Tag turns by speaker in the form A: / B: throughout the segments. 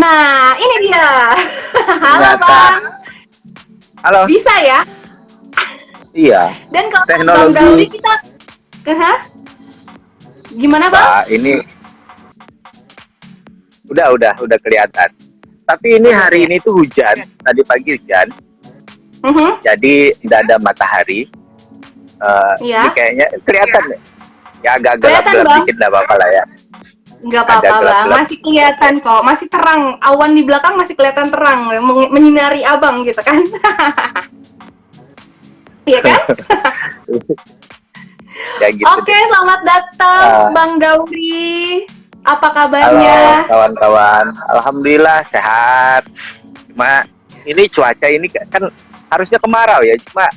A: Nah, ini dia. Halo
B: Ternyata,
A: Bang,
B: halo,
A: bisa ya?
B: iya,
A: Dan kalau Bang Daudi
B: teknologi,
A: kita, Hah? Gimana Bang?
B: Mbak, ini udah kelihatan. Tapi ini
A: Udah
B: hari
A: ya.
B: ini tuh hujan, tadi pagi hujan,
A: Mhm.
B: jadi tidak ada matahari. Ini
A: Iya.
B: kayaknya kelihatan ya, ya agak
A: Kelihatan
B: gelap-gelap
A: Bang?
B: dikit nggak apa-apa lah ya,
A: Nggak
B: agak
A: apa-apa Bang,
B: gelap-gelap.
A: masih kelihatan kok, masih terang. Awan di belakang masih kelihatan terang, menyinari abang gitu kan? Iya kan?
B: Ya gitu
A: Oke,
B: deh.
A: selamat datang
B: Eh,
A: Bang Dauri. Apa
B: Halo
A: kabarnya?
B: kawan-kawan, alhamdulillah sehat. Cuma ini cuaca ini kan harusnya kemarau ya, cuma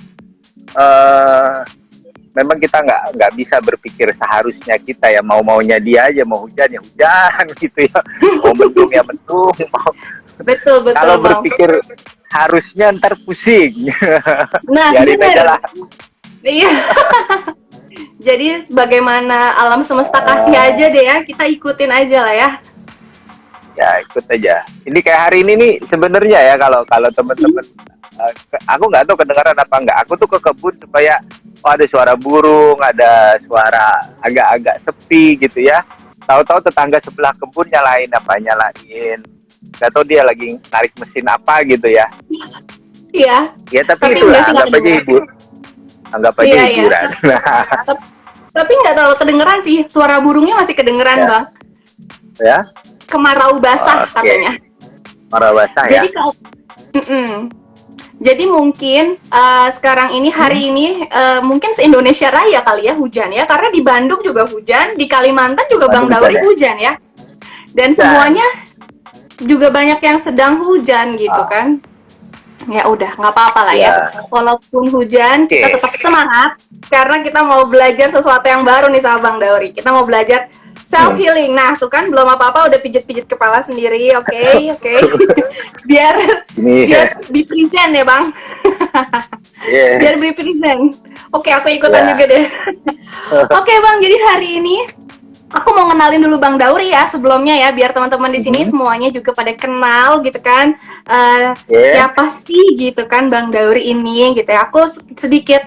B: eh, memang kita nggak bisa berpikir seharusnya kita ya mau-maunya dia aja, mau hujan ya hujan gitu ya, mau mendung ya mendung, mau
A: Betul,
B: kalau
A: betul Bang.
B: berpikir harusnya ntar pusing.
A: Nah,
B: Biarin aja
A: bener.
B: lah.
A: Iya. Jadi bagaimana alam semesta kasih
B: Eh,
A: aja deh ya, kita ikutin aja lah ya.
B: Ya ikut aja. Ini kayak hari ini nih sebenarnya ya, kalau kalau teman-teman, aku nggak tahu kedengaran apa enggak. Aku tuh ke kebun supaya ada suara burung, ada suara agak-agak sepi gitu ya. Tahu-tahu tetangga sebelah kebun nyalain, nggak tahu dia lagi narik mesin apa gitu ya.
A: Iya,
B: Ya tapi
A: tapi enggak
B: itulah,
A: sih nggak kedengeran.
B: anggap aja
A: Iya, iya.
B: hiburan.
A: Tapi nggak terlalu kedengeran sih, suara burungnya masih kedengeran
B: Ya,
A: Bang.
B: ya,
A: Kemarau basah
B: oke.
A: katanya.
B: Marah basah ya.
A: Jadi kalau Mm-mm. Jadi mungkin sekarang ini hari
B: Hmm?
A: ini mungkin se-Indonesia Raya kali ya hujan ya, karena di Bandung juga hujan, di Kalimantan juga Bang
B: Bandung hujan
A: Dauri
B: ya.
A: hujan ya, dan
B: Dan
A: semuanya juga banyak yang sedang hujan gitu
B: ah,
A: kan. Ya udah, nggak apa-apa lah ya.
B: ya,
A: Walaupun hujan, kita
B: oke.
A: tetap semangat karena kita mau belajar sesuatu yang baru nih sama Bang Dauri. Kita mau belajar self
B: Hmm.
A: healing. Nah, tuh kan belum apa-apa udah pijit-pijit kepala sendiri. Oke, oke. biar
B: Ini
A: biar di present ya, Bang.
B: ya,
A: Biar di present. Oke, aku ikutan
B: ya.
A: juga deh. Oke, Bang. Jadi hari ini aku mau ngenalin dulu Bang Dauri ya sebelumnya ya, biar teman-teman di sini
B: Mhm.
A: semuanya juga pada kenal gitu kan.
B: Ya.
A: Siapa sih gitu kan Bang Dauri ini gitu ya. Aku sedikit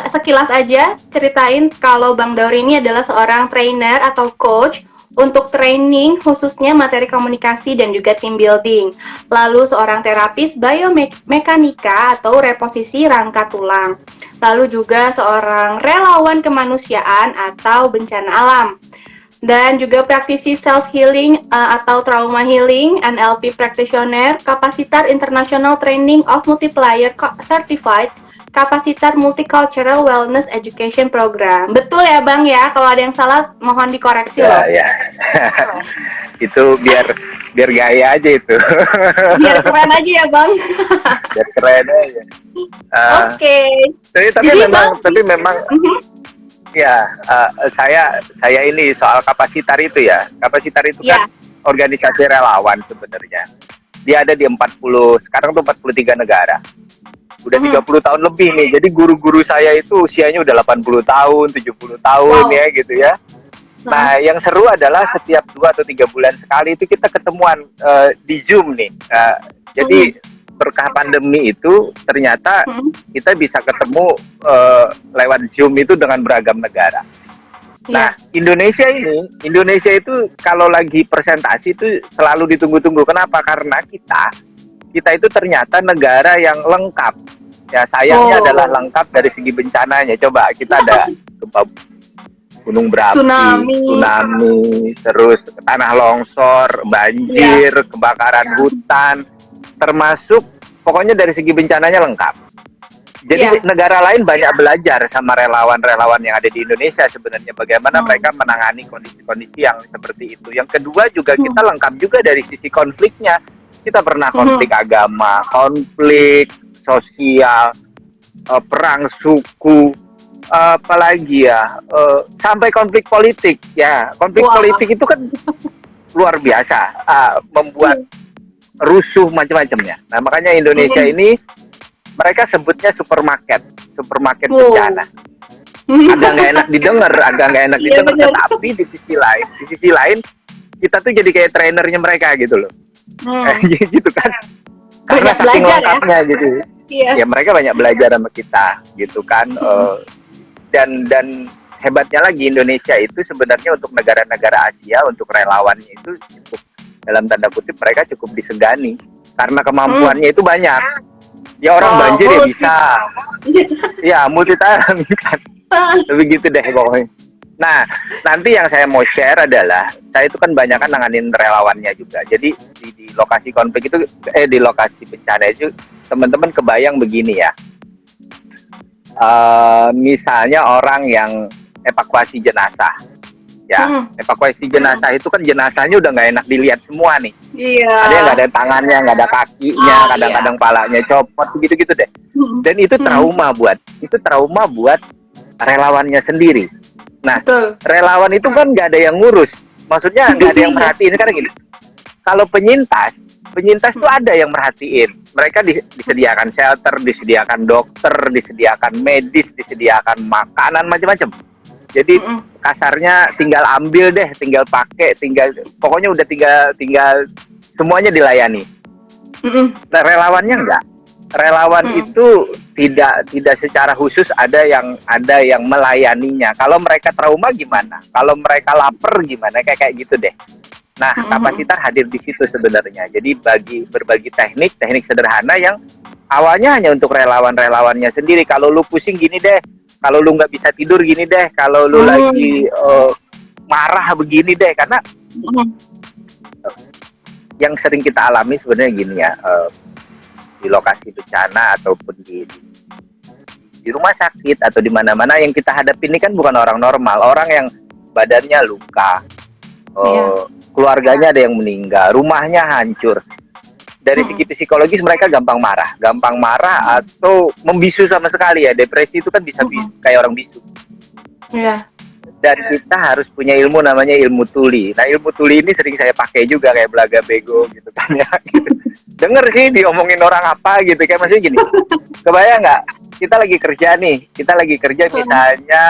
A: sekilas aja ceritain kalau Bang Dauri ini adalah seorang trainer atau coach untuk training khususnya materi komunikasi dan juga team building. Lalu seorang terapis biomekanika atau reposisi rangka tulang. Lalu juga seorang relawan kemanusiaan atau bencana alam. Dan juga praktisi self-healing atau trauma healing, NLP practitioner, kapasitar International Training of Multiplier Certified, kapasitar Multicultural Wellness Education Program. Betul ya Bang ya, kalau ada yang salah mohon dikoreksi
B: Ya,
A: loh.
B: ya. Itu biar biar gaya aja itu.
A: Biar keren aja ya Bang.
B: Biar keren aja. Eh,
A: Oke.
B: tapi
A: Jadi
B: memang
A: Bang, Mhm.
B: ya, saya ini soal kapasitar itu ya. Kapasitar itu kan
A: Ya.
B: organisasi relawan sebenarnya. Dia ada di 40, sekarang tuh 43 negara. Udah
A: Mhm.
B: 30 tahun lebih nih. Jadi guru-guru saya itu usianya udah 80 tahun, 70 tahun
A: Wow.
B: ya gitu ya. Nah, yang seru adalah setiap 2 atau 3 bulan sekali itu kita ketemuan di Zoom nih. Jadi
A: Mhm.
B: berkah pandemi itu ternyata
A: Mhm.
B: kita bisa ketemu lewat Zoom itu dengan beragam negara. Nah,
A: Ya.
B: Indonesia itu kalau lagi presentasi itu selalu ditunggu-tunggu. Kenapa? Karena kita itu ternyata negara yang lengkap. Ya, sayangnya adalah
A: Oh.
B: lengkap dari segi bencananya. Coba kita ada gempa, gunung berapi,
A: Tsunami.
B: tsunami, terus tanah longsor,
A: Iya.
B: banjir, kebakaran hutan, termasuk pokoknya dari segi bencananya lengkap. Jadi
A: Iya.
B: negara lain banyak belajar sama relawan-relawan yang ada di Indonesia sebenarnya, bagaimana
A: Hmm.
B: mereka menangani kondisi-kondisi yang seperti itu. Yang kedua juga kita
A: Hmm.
B: lengkap juga dari sisi konfliknya. Kita pernah
A: Mhm.
B: konflik agama, konflik sosial, perang suku, apalagi ya, sampai konflik politik. Ya, konflik
A: Wah.
B: politik itu kan luar biasa, membuat rusuh macam-macamnya. Nah, makanya Indonesia
A: Mhm.
B: ini mereka sebutnya supermarket
A: Wow.
B: bencana. Agak nggak enak didengar,
A: Iya benar.
B: tetapi di sisi lain kita tuh jadi kayak trainernya mereka gitu loh. Gitu kan. Karena
A: Banyak
B: saking
A: belajar ya.
B: lengkapnya gitu.
A: Iya.
B: Ya mereka banyak belajar sama kita gitu kan. Dan hebatnya lagi Indonesia itu sebenarnya untuk negara-negara Asia, untuk relawannya itu cukup, dalam tanda kutip, mereka cukup disegani karena kemampuannya itu banyak. Ya orang banjir ya bisa, ya multi talent kan. Begitu deh pokoknya. Nah, nanti yang saya mau share adalah saya itu kan banyak kan nanganin relawannya juga. Jadi di lokasi konflik itu, di lokasi bencana itu, teman-teman kebayang begini ya. Misalnya orang yang evakuasi jenazah, ya, evakuasi jenazah itu kan jenazahnya udah nggak enak dilihat semua nih.
A: Iya.
B: Ada yang nggak ada tangannya, nggak ada kakinya, kadang-kadang palanya copot, gitu-gitu deh. Dan itu trauma buat relawannya sendiri. Nah,
A: Betul.
B: relawan itu kan nggak ada yang ngurus, maksudnya nggak ada yang merhatiin. Karena gini, kalau penyintas tuh ada yang merhatiin. Mereka disediakan shelter, disediakan dokter, disediakan medis, disediakan makanan macam-macam. Jadi kasarnya tinggal ambil deh, tinggal pakai, pokoknya udah tinggal semuanya dilayani. Nah, relawannya enggak. Relawan itu tidak secara khusus ada yang melayaninya. Kalau mereka trauma gimana? Kalau mereka lapar gimana? Kayak gitu deh. Nah, kapasitas hadir di situ sebenarnya. Jadi berbagi teknik sederhana yang awalnya hanya untuk relawannya sendiri. Kalau lu pusing gini deh, kalau lu nggak bisa tidur gini deh, kalau lu lagi marah begini deh. Karena yang sering kita alami sebenarnya gini ya, di lokasi bencana ataupun di rumah sakit atau di mana-mana yang kita hadapi ini kan bukan orang normal, orang yang badannya luka, keluarganya ada yang meninggal, rumahnya hancur. Dari segi psikologis mereka gampang marah atau membisu sama sekali ya. Depresi itu kan bisa kayak orang bisu.
A: Iya.
B: Dan kita harus punya ilmu namanya ilmu tuli. Nah, ilmu tuli ini sering saya pakai juga kayak belaga bego gitu kan ya. Denger sih diomongin orang apa gitu, kayak maksudnya gini. Kebayang nggak? Kita lagi kerja misalnya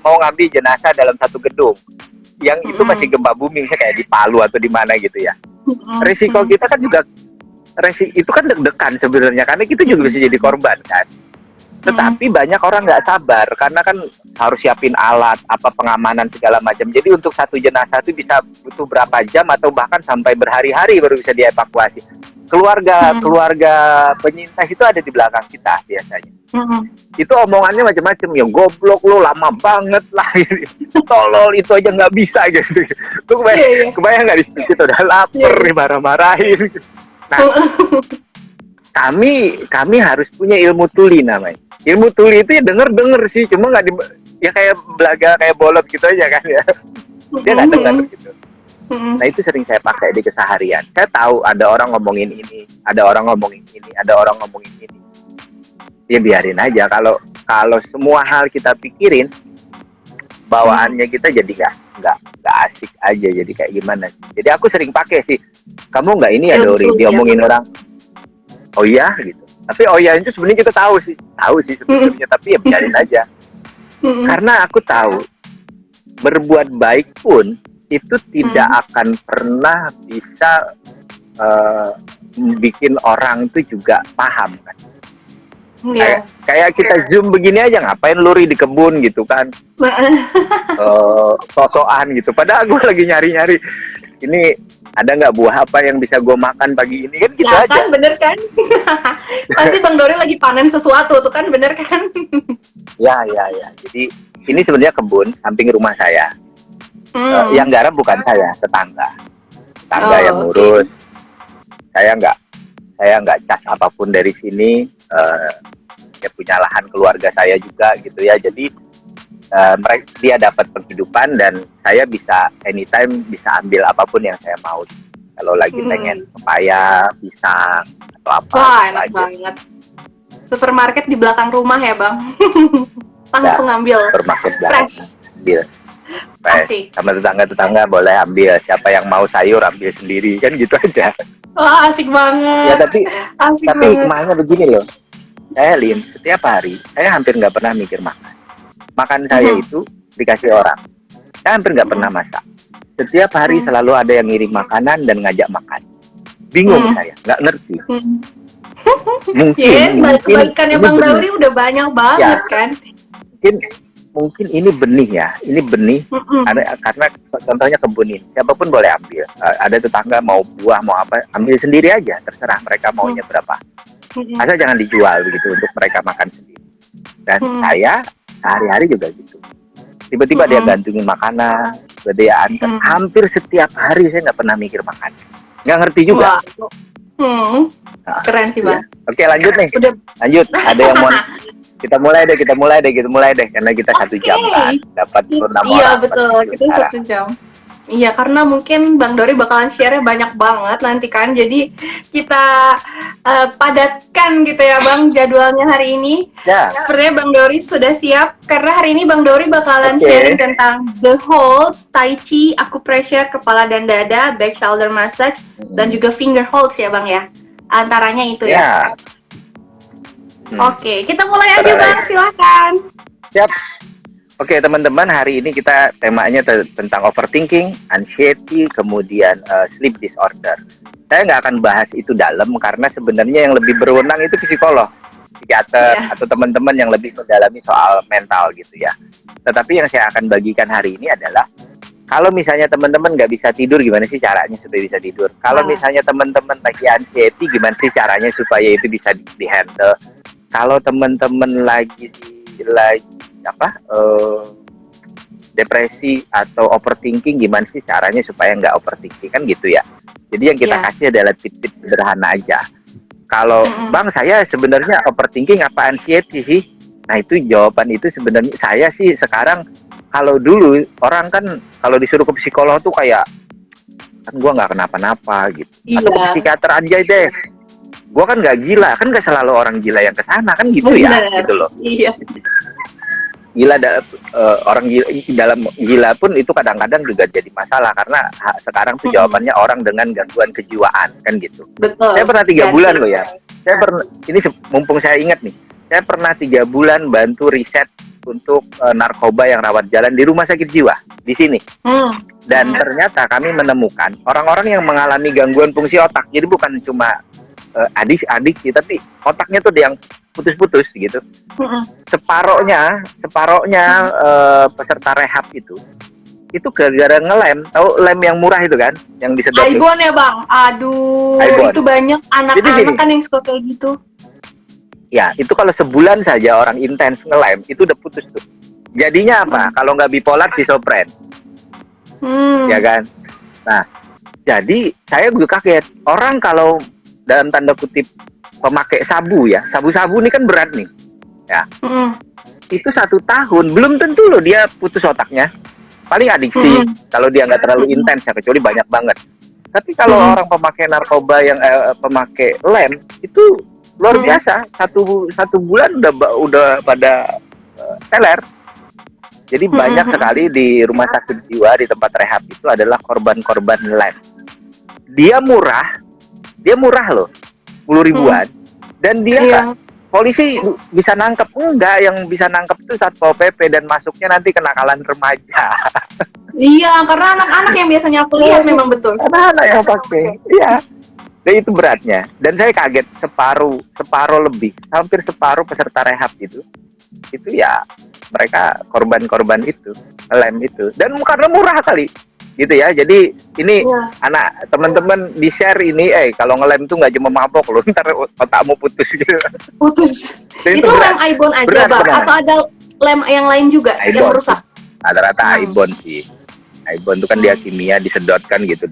B: mau ngambil jenazah dalam satu gedung yang itu masih gempa bumi, kayak di Palu atau di mana gitu ya. Risiko kita kan juga itu kan deg-degan sebenarnya, karena kita juga bisa jadi korban kan. Tetapi banyak orang nggak sabar karena kan harus siapin alat, pengamanan segala macam. Jadi untuk satu jenazah itu bisa butuh berapa jam atau bahkan sampai berhari-hari baru bisa dievakuasi. Keluarga penyintas itu ada di belakang kita biasanya. Itu omongannya macam-macam, ya goblok lo lama banget lah, tolol itu aja nggak bisa gitu. Lu kebayang nggak di situ udah lapar, marah-marahin. Nah, kami harus punya ilmu tuli namanya. Ilmu tuli itu ya denger sih, cuma nggak ya kayak belaga, kayak bolot gitu aja kan ya. Dia nggak dengar gitu. Nah, itu sering saya pakai di keseharian. Saya tahu ada orang ngomongin ini, ada orang ngomongin ini, ada orang ngomongin ini. Ya biarin aja. Kalau semua hal kita pikirin, bawaannya kita jadi nggak asik aja, jadi kayak gimana sih. Jadi aku sering pakai sih. Kamu nggak ini ya Dori, diomongin orang. Oh iya gitu. Tapi oh iya itu sebenarnya kita tahu sih sebenarnya, tapi ya biarin aja. Karena aku tahu berbuat baik pun itu tidak akan pernah bisa bikin orang itu juga paham kan. Kayak kita Zoom begini aja, ngapain luri di kebun gitu kan. Sosokan gitu. Padahal gue lagi nyari-nyari ini ada nggak buah apa yang bisa gue makan pagi ini, kan gitu
A: ya,
B: aja.
A: Kan bener kan? Pasti Bang Dori lagi panen sesuatu tuh kan, bener kan?
B: Ya. Jadi ini sebenarnya kebun samping rumah saya. Yang garap bukan saya, tetangga yang ngurus. Saya nggak cas apapun dari sini. Dia punya lahan keluarga saya juga gitu ya. Jadi dia dapat penghidupan dan saya bisa anytime bisa ambil apapun yang saya mau. Kalau lagi pengen pepaya, pisang atau apa.
A: Wah, enak banget. Supermarket di belakang rumah ya, Bang. Langsung ambil.
B: Supermarket
A: fresh.
B: Ambil. Fresh. Sama tetangga boleh ambil. Siapa yang mau sayur ambil sendiri, kan gitu aja.
A: Wah, asik banget.
B: Ya tapi kemana begini loh. Saya setiap hari saya hampir nggak pernah mikir makan. Makan saya itu dikasih orang. Saya hampir nggak pernah masak. Setiap hari selalu ada yang ngirim makanan dan ngajak makan. Bingung saya, nggak ngerti.
A: Yes,
B: Mungkin
A: kebaikannya
B: ini
A: Bang
B: benih.
A: Dauri udah banyak banget
B: Ya,
A: kan.
B: mungkin ini benih ya. Ini benih karena contohnya kebun ini. Siapapun boleh ambil. Ada tetangga mau buah mau apa, ambil sendiri aja. Terserah mereka maunya berapa. Asal jangan dijual begitu untuk mereka makan sendiri. Dan saya sehari-hari juga gitu. Tiba-tiba dia gantungin makanan, dia antar. Hampir setiap hari saya nggak pernah mikir makan. Nggak ngerti juga.
A: Wah. Keren sih Bang.
B: Ya. Oke, lanjut nih.
A: Udah.
B: Lanjut. Ada yang mau kita mulai deh karena kita 1 jam kan dapat 6 orang.
A: Iya betul, kita 1 jam. Iya, karena mungkin Bang Dauri bakalan share-nya banyak banget nanti kan. Jadi kita padatkan gitu ya Bang jadwalnya hari ini.
B: Ya.
A: Sepertinya Bang Dauri sudah siap karena hari ini Bang Dauri bakalan sharing tentang the holds, tai chi, acupressure, kepala dan dada, back shoulder massage, dan juga finger holds ya Bang ya. Antaranya itu ya. Oke, kita mulai aja Bang, silakan.
B: Siap. Oke teman-teman, hari ini kita temanya tentang overthinking, anxiety, kemudian sleep disorder. Saya nggak akan bahas itu dalam karena sebenarnya yang lebih berwenang itu psikolog, psikiater, atau teman-teman yang lebih mendalami soal mental gitu ya. Tetapi yang saya akan bagikan hari ini adalah kalau misalnya teman-teman nggak bisa tidur, gimana sih caranya supaya bisa tidur? Kalau misalnya teman-teman lagi anxiety, gimana sih caranya supaya itu bisa di-handle? Kalau teman-teman lagi depresi atau overthinking, gimana sih caranya supaya nggak overthinking, kan gitu ya. Jadi yang kita kasih adalah tips-tips sederhana aja. Kalau Bang, saya sebenarnya overthinking apa anxiety sih? Nah itu jawaban itu sebenarnya saya sih sekarang, kalau dulu orang kan kalau disuruh ke psikolog tuh kayak kan gua nggak kenapa-napa gitu. Atau ke psikiater aja deh. Gua kan nggak gila, kan nggak selalu orang gila yang kesana kan gitu ya, gitu loh.
A: Iya.
B: Gila orang gila, dalam gila pun itu kadang-kadang juga jadi masalah karena sekarang tuh jawabannya orang dengan gangguan kejiwaan kan gitu.
A: Betul.
B: Saya pernah 3 bulan loh ya. Saya pernah, ini mumpung saya ingat nih, saya pernah 3 bulan bantu riset untuk narkoba yang rawat jalan di rumah sakit jiwa di sini. Dan ternyata kami menemukan orang-orang yang mengalami gangguan fungsi otak. Jadi bukan cuma adik sih, tapi otaknya tuh yang putus-putus gitu. Separohnya peserta rehab itu gara-gara ngelem. Tahu lem yang murah itu kan, yang disedot.
A: Aibon ya Bang. Aduh, itu banyak anak-anak kan yang suka kayak gitu.
B: Ya, itu kalau sebulan saja orang intens ngelem, itu udah putus tuh. Jadinya apa? Kalau nggak bipolar, schizophren. Ya kan? Nah, jadi saya juga kaget. Orang kalau dalam tanda kutip pemakai sabu ya, sabu-sabu ini kan berat nih, ya. Itu 1 tahun belum tentu loh dia putus otaknya, paling adiksi kalau dia nggak terlalu intens ya, kecuali banyak banget. Tapi kalau orang pemakai narkoba yang pemakai lem itu luar biasa, satu bulan udah pada teler. Jadi banyak sekali di rumah sakit jiwa, di tempat rehab itu adalah korban-korban lem. Dia murah loh, 10 ribuan. Dan dia polisi bisa nangkep enggak? Yang bisa nangkep itu Satpol PP dan masuknya nanti kenakalan remaja.
A: Iya, karena anak-anak yang biasanya aku lihat memang betul.
B: Anak-anak yang pakai, iya. Dan itu beratnya. Dan saya kaget, separuh lebih, hampir separuh peserta rehab itu ya mereka korban-korban itu, lem itu. Dan karena murah kali. Gitu ya, jadi ini anak teman-teman di share ini, kalau ngelem tuh nggak cuma mabok loh, ntar otakmu putus gitu.
A: Putus. Itu lem Aibon aja Bang, atau ada lem yang lain juga yang merusak?
B: Rata-rata Aibon sih. Aibon itu kan dia kimia disedotkan gitu.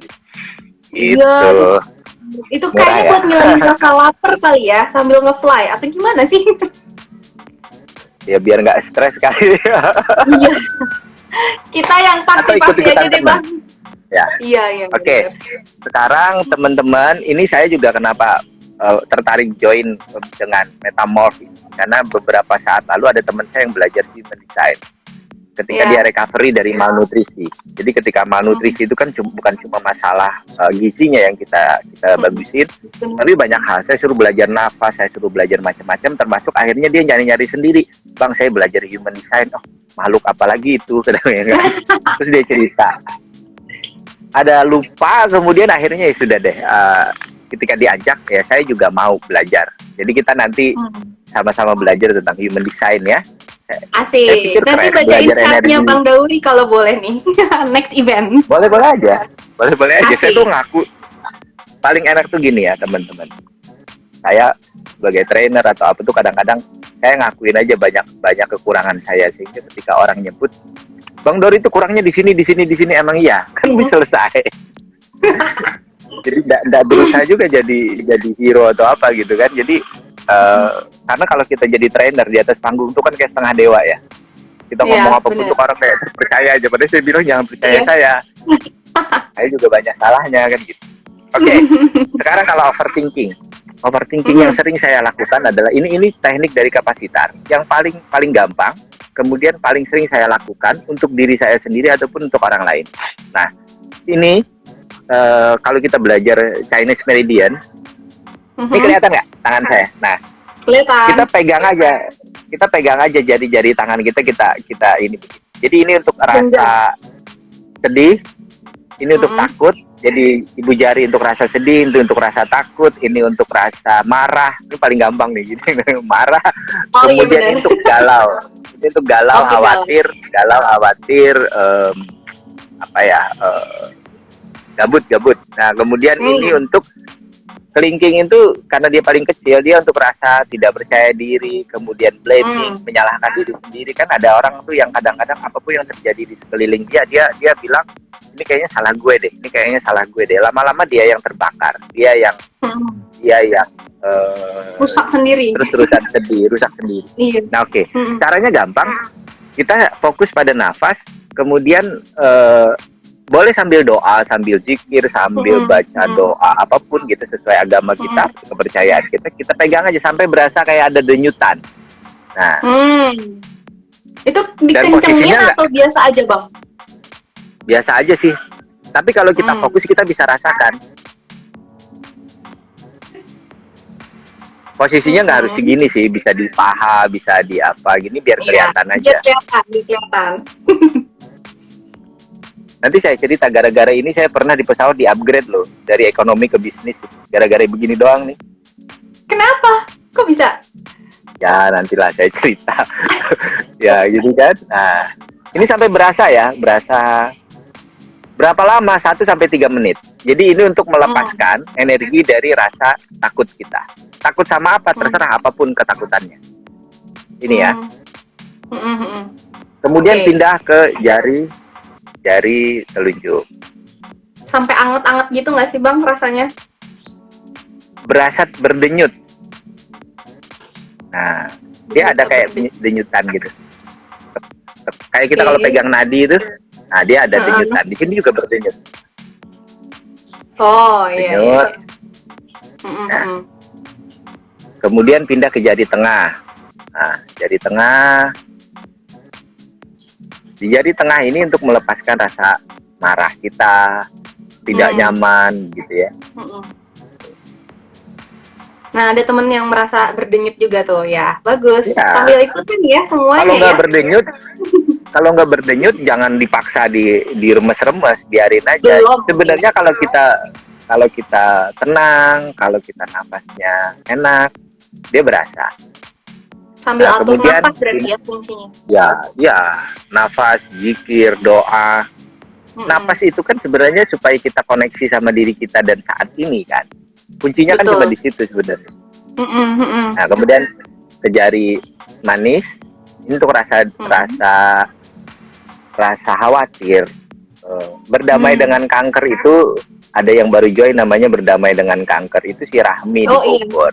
A: Iya. Itu kayaknya buat ngilangin rasa lapar kali ya, sambil nge-fly atau gimana sih?
B: Ya biar nggak stres kali.
A: Iya. Kita yang pasti aja deh Bang.
B: Ya.
A: Iya.
B: Oke. Sekarang teman-teman, ini saya juga kenapa tertarik join dengan Metamorph, karena beberapa saat lalu ada teman saya yang belajar human design. Ketika dia recovery dari malnutrisi. Jadi ketika malnutrisi itu kan bukan cuma masalah gizinya yang kita bagusin, tapi banyak hal. Saya suruh belajar nafas, saya suruh belajar macam-macam, termasuk akhirnya dia nyari-nyari sendiri. Bang, saya belajar human design. Oh, makhluk apa lagi itu? Terus dia cerita. ada lupa, kemudian akhirnya ya sudah deh, ketika diajak ya saya juga mau belajar. Jadi kita nanti sama-sama belajar tentang human design ya. Saya
A: Asik.
B: pikir
A: Nanti
B: keren,
A: bacain
B: belajar
A: chartnya
B: energi.
A: Bang Dauri kalau boleh nih. Next event.
B: Boleh-boleh aja. Boleh-boleh aja. Saya
A: Asik.
B: tuh ngaku paling enak tuh gini ya teman-teman. Saya sebagai trainer atau apa tuh kadang-kadang saya ngakuin aja banyak kekurangan saya, sehingga ketika orang nyebut Bang Dori itu kurangnya di sini emang iya kan bisa selesai. Jadi enggak berusaha juga jadi hero atau apa gitu kan. Jadi karena kalau kita jadi trainer di atas panggung itu kan kayak setengah dewa ya. Kita ngomong apapun tuh orang kayak percaya aja. Padahal saya bilang jangan percaya saya. Saya juga banyak salahnya kan gitu. Oke, sekarang kalau overthinking. Overthinking yang sering saya lakukan adalah ini teknik dari kapasitar yang paling gampang, kemudian paling sering saya lakukan untuk diri saya sendiri ataupun untuk orang lain. Nah, ini kalau kita belajar Chinese Meridian, ini kelihatan nggak tangan saya? Nah,
A: kelihatan. Kita pegang aja jari-jari tangan kita ini. Jadi ini untuk rasa sedih, ini untuk takut. Jadi ibu jari untuk rasa sedih, itu untuk rasa takut, ini untuk rasa marah. Ini paling gampang nih, gini marah. Kemudian ini untuk galau, ini untuk galau, khawatir, gabut. Nah kemudian ini untuk kelingking itu karena dia paling kecil, dia untuk rasa tidak percaya diri, kemudian blaming, menyalahkan diri sendiri. Kan ada orang tuh yang kadang-kadang apapun yang terjadi di sekeliling dia bilang ini kayaknya salah gue deh. Lama-lama dia yang terbakar, dia yang rusak sendiri.
B: Terus-terusan sedih, rusak sendiri.
A: Iya.
B: Nah oke. Caranya gampang. Kita fokus pada nafas, kemudian boleh sambil doa, sambil zikir, sambil baca doa apapun gitu sesuai agama kita, kepercayaan kita pegang aja sampai berasa kayak ada denyutan. Nah,
A: itu dikencengin atau biasa aja Bang?
B: Biasa aja sih. Tapi kalau kita fokus kita bisa rasakan. Posisinya nggak harus segini sih, bisa di paha, bisa di apa gini biar kelihatan aja.
A: Kelihatan.
B: Nanti saya cerita, gara-gara ini saya pernah di pesawat di upgrade loh, dari ekonomi ke bisnis, gara-gara begini doang nih.
A: Kenapa? Kok bisa?
B: Ya nantilah saya cerita. Ya gitu kan. Nah ini sampai berasa berapa lama? 1-3 menit. Jadi ini untuk melepaskan energi dari rasa takut kita. Takut sama apa? Terserah apapun ketakutannya. Ini ya. Kemudian pindah ke jari telunjuk.
A: Sampai anget-anget gitu nggak sih Bang rasanya?
B: Berasa berdenyut. Nah, dia ada kayak denyutan gitu. Kayak kita kalau pegang nadi itu, nah dia ada denyutan. Di sini juga berdenyut.
A: Oh iya.
B: Denyut. Nah, kemudian pindah ke jari tengah. Nah, jari tengah. Di jari tengah ini untuk melepaskan rasa marah kita, tidak nyaman gitu ya.
A: Nah, ada temen yang merasa berdenyut juga tuh ya. Bagus. Ya. Sambil ikutin ya semuanya.
B: Kalau nggak berdenyut jangan dipaksa diremes-remes, biarin aja. Sebenarnya kalau kita tenang, kalau kita nafasnya enak, dia berasa.
A: Sambil atur nafas berarti ya kuncinya.
B: Ya, nafas, zikir, doa. Nafas itu kan sebenarnya supaya kita koneksi sama diri kita dan saat ini kan. Kuncinya kan cuma di situ sebenarnya. Nah, kemudian ke jari manis, ini untuk rasa khawatir. Berdamai dengan kanker itu ada yang baru join namanya berdamai dengan kanker, itu si Rahmi di Bogor.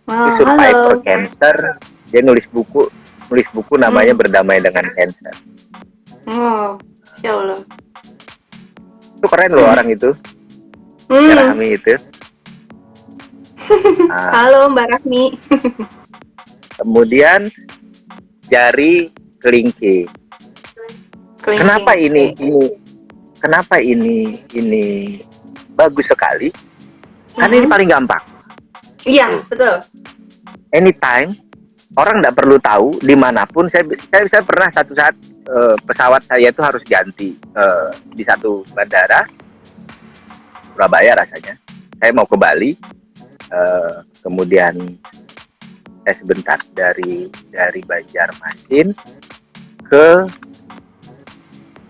B: Itu survivor cancer, dia nulis buku namanya Berdamai dengan Cancer.
A: Oh, Insya Allah.
B: Itu keren loh orang itu, Rahmi itu. Nah,
A: halo Mbak Rahmi.
B: Kemudian jari kelingking. Kenapa ini bagus sekali? Karena ini paling gampang.
A: Iya, betul.
B: Anytime, orang nggak perlu tahu dimanapun. Saya pernah satu saat pesawat saya itu harus ganti di satu bandara. Surabaya rasanya. Saya mau ke Bali, kemudian saya sebentar dari Banjarmasin ke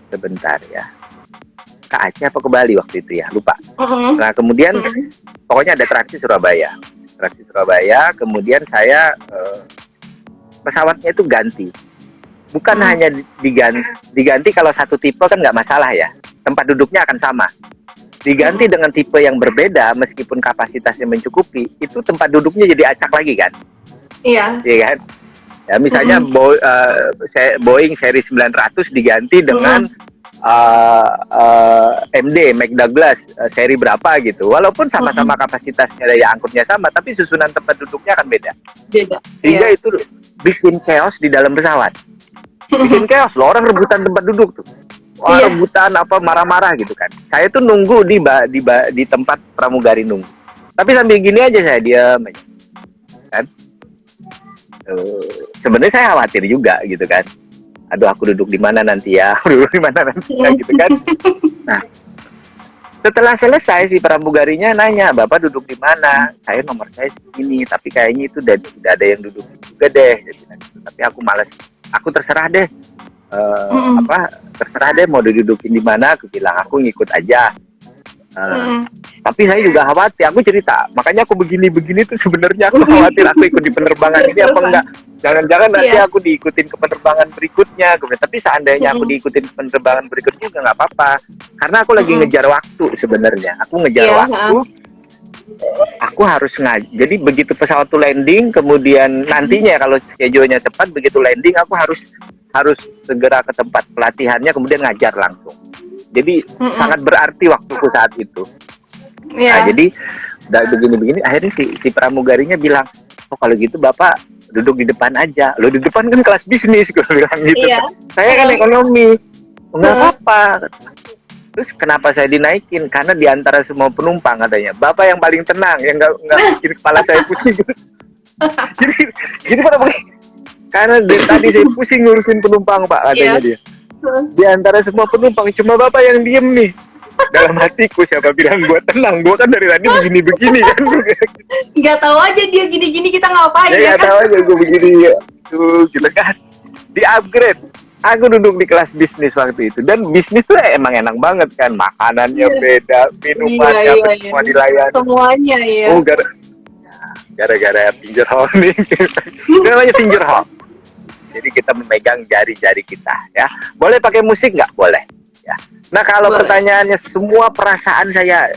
B: sebentar ya, ke Aceh apa ke Bali waktu itu ya, lupa. Nah kemudian pokoknya ada transit Surabaya, kemudian saya pesawatnya itu ganti, bukan hanya diganti kalau satu tipe kan nggak masalah ya, tempat duduknya akan sama. Diganti dengan tipe yang berbeda, meskipun kapasitasnya mencukupi, itu tempat duduknya jadi acak lagi kan?
A: Iya.
B: Iya kan? Ya misalnya Boeing seri 900 diganti dengan MD McDouglas seri berapa gitu. Walaupun sama-sama kapasitasnya daya angkutnya sama, tapi susunan tempat duduknya akan beda. Sehingga itu bikin chaos di dalam pesawat. Bikin chaos loh, orang rebutan tempat duduk tuh. Rebutan apa marah-marah gitu kan. Saya tuh nunggu di tempat pramugari nunggu. Tapi sambil gini aja saya diam aja. Kan? Sebenarnya saya khawatir juga gitu kan. Aduh aku duduk di mana nanti ya, gitu kan. Nah, setelah selesai si pramugarinya nanya, Bapak duduk di mana? Saya nomor saya segini, tapi kayaknya itu tidak ada yang duduk juga deh. Tapi aku malas, aku terserah deh. Terserah deh mau didudukin di mana. Aku bilang aku ngikut aja. Tapi saya juga khawatir, aku cerita, makanya aku begini tuh sebenarnya aku khawatir aku ikut di penerbangan ini apa enggak, jangan-jangan nanti aku diikutin ke penerbangan berikutnya. Tapi seandainya aku diikutin ke penerbangan berikutnya juga nggak apa-apa, karena aku lagi ngejar waktu sebenarnya, aku ngejar waktu, aku harus jadi begitu pesawat tuh landing, kemudian nantinya kalau schedule-nya cepat, begitu landing aku harus segera ke tempat pelatihannya, kemudian ngajar langsung. Jadi sangat berarti waktuku saat itu. Nah, jadi udah begini-begini, akhirnya si pramugarinya bilang, oh kalau gitu Bapak duduk di depan aja. Lo di depan kan kelas bisnis, gue bilang gitu. Saya kan ekonomi, nggak apa-apa. Terus kenapa saya dinaikin? Karena di antara semua penumpang katanya, Bapak yang paling tenang, yang nggak bikin kepala saya pusing. jadi karena tadi saya pusing ngurusin penumpang Pak, katanya dia. Di antara semua penumpang cuma Bapak yang diem nih. Dalam hatiku siapa bilang gue tenang, gue kan dari tadi begini kan.
A: Nggak tahu aja dia gini-gini kita ngapain
B: ya. Nggak tahu aja gue begini ya. Tuh gitu kan. Di upgrade. Aku duduk di kelas bisnis waktu itu, dan bisnis tuh emang enak banget kan, makanannya beda, minumannya semua dilayani.
A: Semuanya ya.
B: Oh gara-gara finger hole nih. Namanya finger hole. Jadi kita memegang jari-jari kita ya. Boleh pakai musik nggak? Boleh. Ya. Nah kalau pertanyaannya semua perasaan saya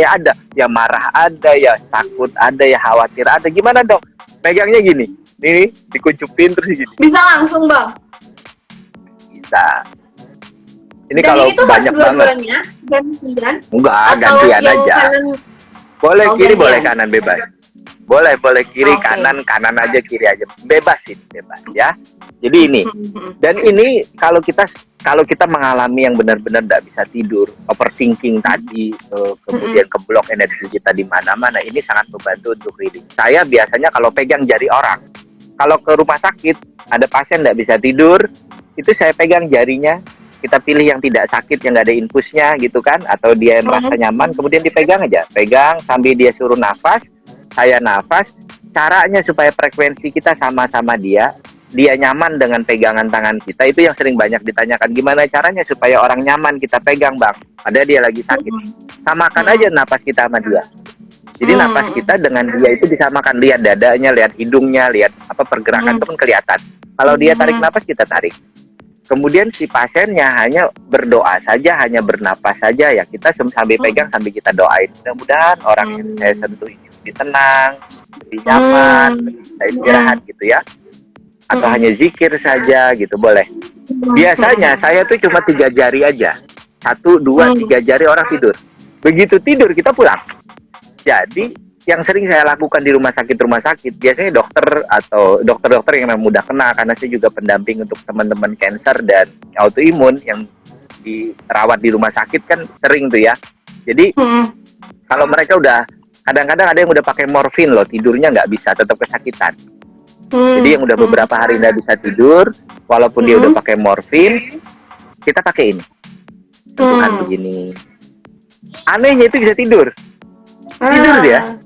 B: ada, ya marah ada, ya takut ada, ya khawatir ada. Gimana dong? Megangnya gini, nih dikucupin terus gini.
A: Bisa langsung Bang?
B: Bisa. Ini
A: dan
B: kalau
A: itu
B: banyak banget.
A: Gantian?
B: Enggak, gantian aja. Boleh kiri, gantian. Boleh kanan, bebas. Boleh kiri, kanan aja, kiri aja, bebas ya. Jadi ini, dan ini kalau kita mengalami yang benar-benar tidak bisa tidur, overthinking tadi, kemudian keblok energi kita di mana-mana, ini sangat membantu untuk reading. Saya biasanya kalau pegang jari orang, kalau ke rumah sakit ada pasien tidak bisa tidur, itu saya pegang jarinya. Kita pilih yang tidak sakit, yang nggak ada infusnya gitu kan, atau dia merasa nyaman, kemudian dipegang aja, pegang sambil dia suruh nafas. Saya nafas, caranya supaya frekuensi kita sama-sama dia nyaman dengan pegangan tangan kita. Itu yang sering banyak ditanyakan, gimana caranya supaya orang nyaman kita pegang Bang, padahal dia lagi sakit. Samakan aja napas kita sama dia. Jadi napas kita dengan dia itu disamakan, lihat dadanya, lihat hidungnya, lihat apa pergerakan itu kan kelihatan. Kalau dia tarik napas, kita tarik. Kemudian si pasiennya hanya berdoa saja, hanya bernapas saja ya, kita sambil pegang, sambil kita doain. Mudah-mudahan orang yang saya sentuh ini lebih tenang, lebih nyaman, bisa istirahat gitu ya. Atau hanya zikir saja gitu, boleh. Biasanya saya tuh cuma 3 jari aja. 1, 2, 3 jari orang tidur. Begitu tidur kita pulang. Jadi yang sering saya lakukan di rumah sakit, biasanya dokter atau dokter-dokter yang memang mudah kenal, karena saya juga pendamping untuk teman-teman cancer dan autoimun yang dirawat di rumah sakit kan sering tuh ya. Jadi kalau mereka udah, kadang-kadang ada yang udah pakai morfin loh, tidurnya nggak bisa, tetap kesakitan. Jadi yang udah beberapa hari nggak bisa tidur, walaupun dia udah pakai morfin, kita pakai ini. Tentukan begini. Anehnya itu bisa tidur dia.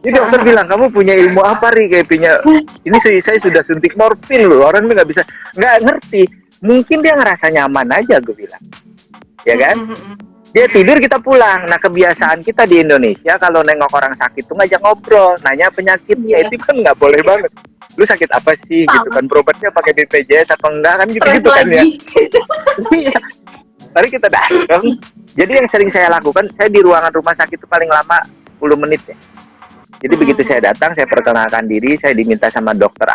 B: Jadi dokter bilang, kamu punya ilmu apa Ri? Kayak punya, ini saya sudah suntik morfin loh, orang ini nggak ngerti. Mungkin dia ngerasa nyaman aja, gue bilang, ya kan? Dia tidur, kita pulang. Nah, kebiasaan kita di Indonesia kalau nengok orang sakit tuh ngajak ngobrol, nanya penyakitnya, itu kan nggak boleh banget. Lu sakit apa sih? Gitu kan, berobatnya pakai BPJS apa enggak kan, gitu kan ya. Iya. Mari kita datang. Jadi yang sering saya lakukan, saya di ruangan rumah sakit itu paling lama 10 menit ya. Jadi begitu saya datang, saya perkenalkan diri, saya diminta sama dokter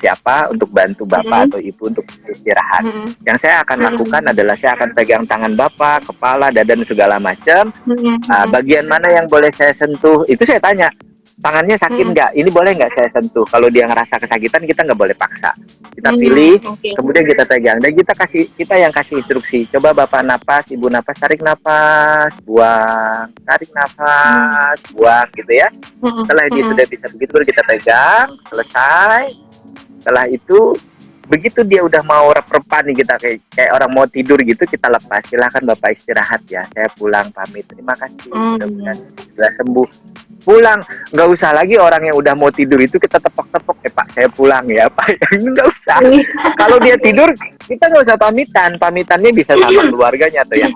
B: siapa untuk bantu bapak atau ibu untuk istirahat. Yang saya akan lakukan adalah saya akan pegang tangan bapak, kepala, dada, dan segala macam. Bagian mana yang boleh saya sentuh, itu saya tanya. Tangannya sakit nggak? Ini boleh nggak saya sentuh? Kalau dia ngerasa kesakitan, kita nggak boleh paksa. Kita pilih, kemudian kita pegang. Dan kita yang kasih instruksi. Coba bapak napas, ibu napas, tarik napas, buang, tarik napas, buang, gitu ya. Setelah dia sudah bisa begitu, baru kita pegang, selesai. Setelah itu, begitu dia udah mau rep-repan nih, kita kayak orang mau tidur gitu, kita lepas. Silakan bapak istirahat ya. Saya pulang pamit. Terima kasih. Mudah-mudahan sudah sembuh. Pulang, nggak usah lagi orang yang udah mau tidur itu kita tepok-tepok, Pak saya pulang ya Pak, nggak usah. Kalau dia tidur kita nggak usah pamitannya bisa sama keluarganya atau yang.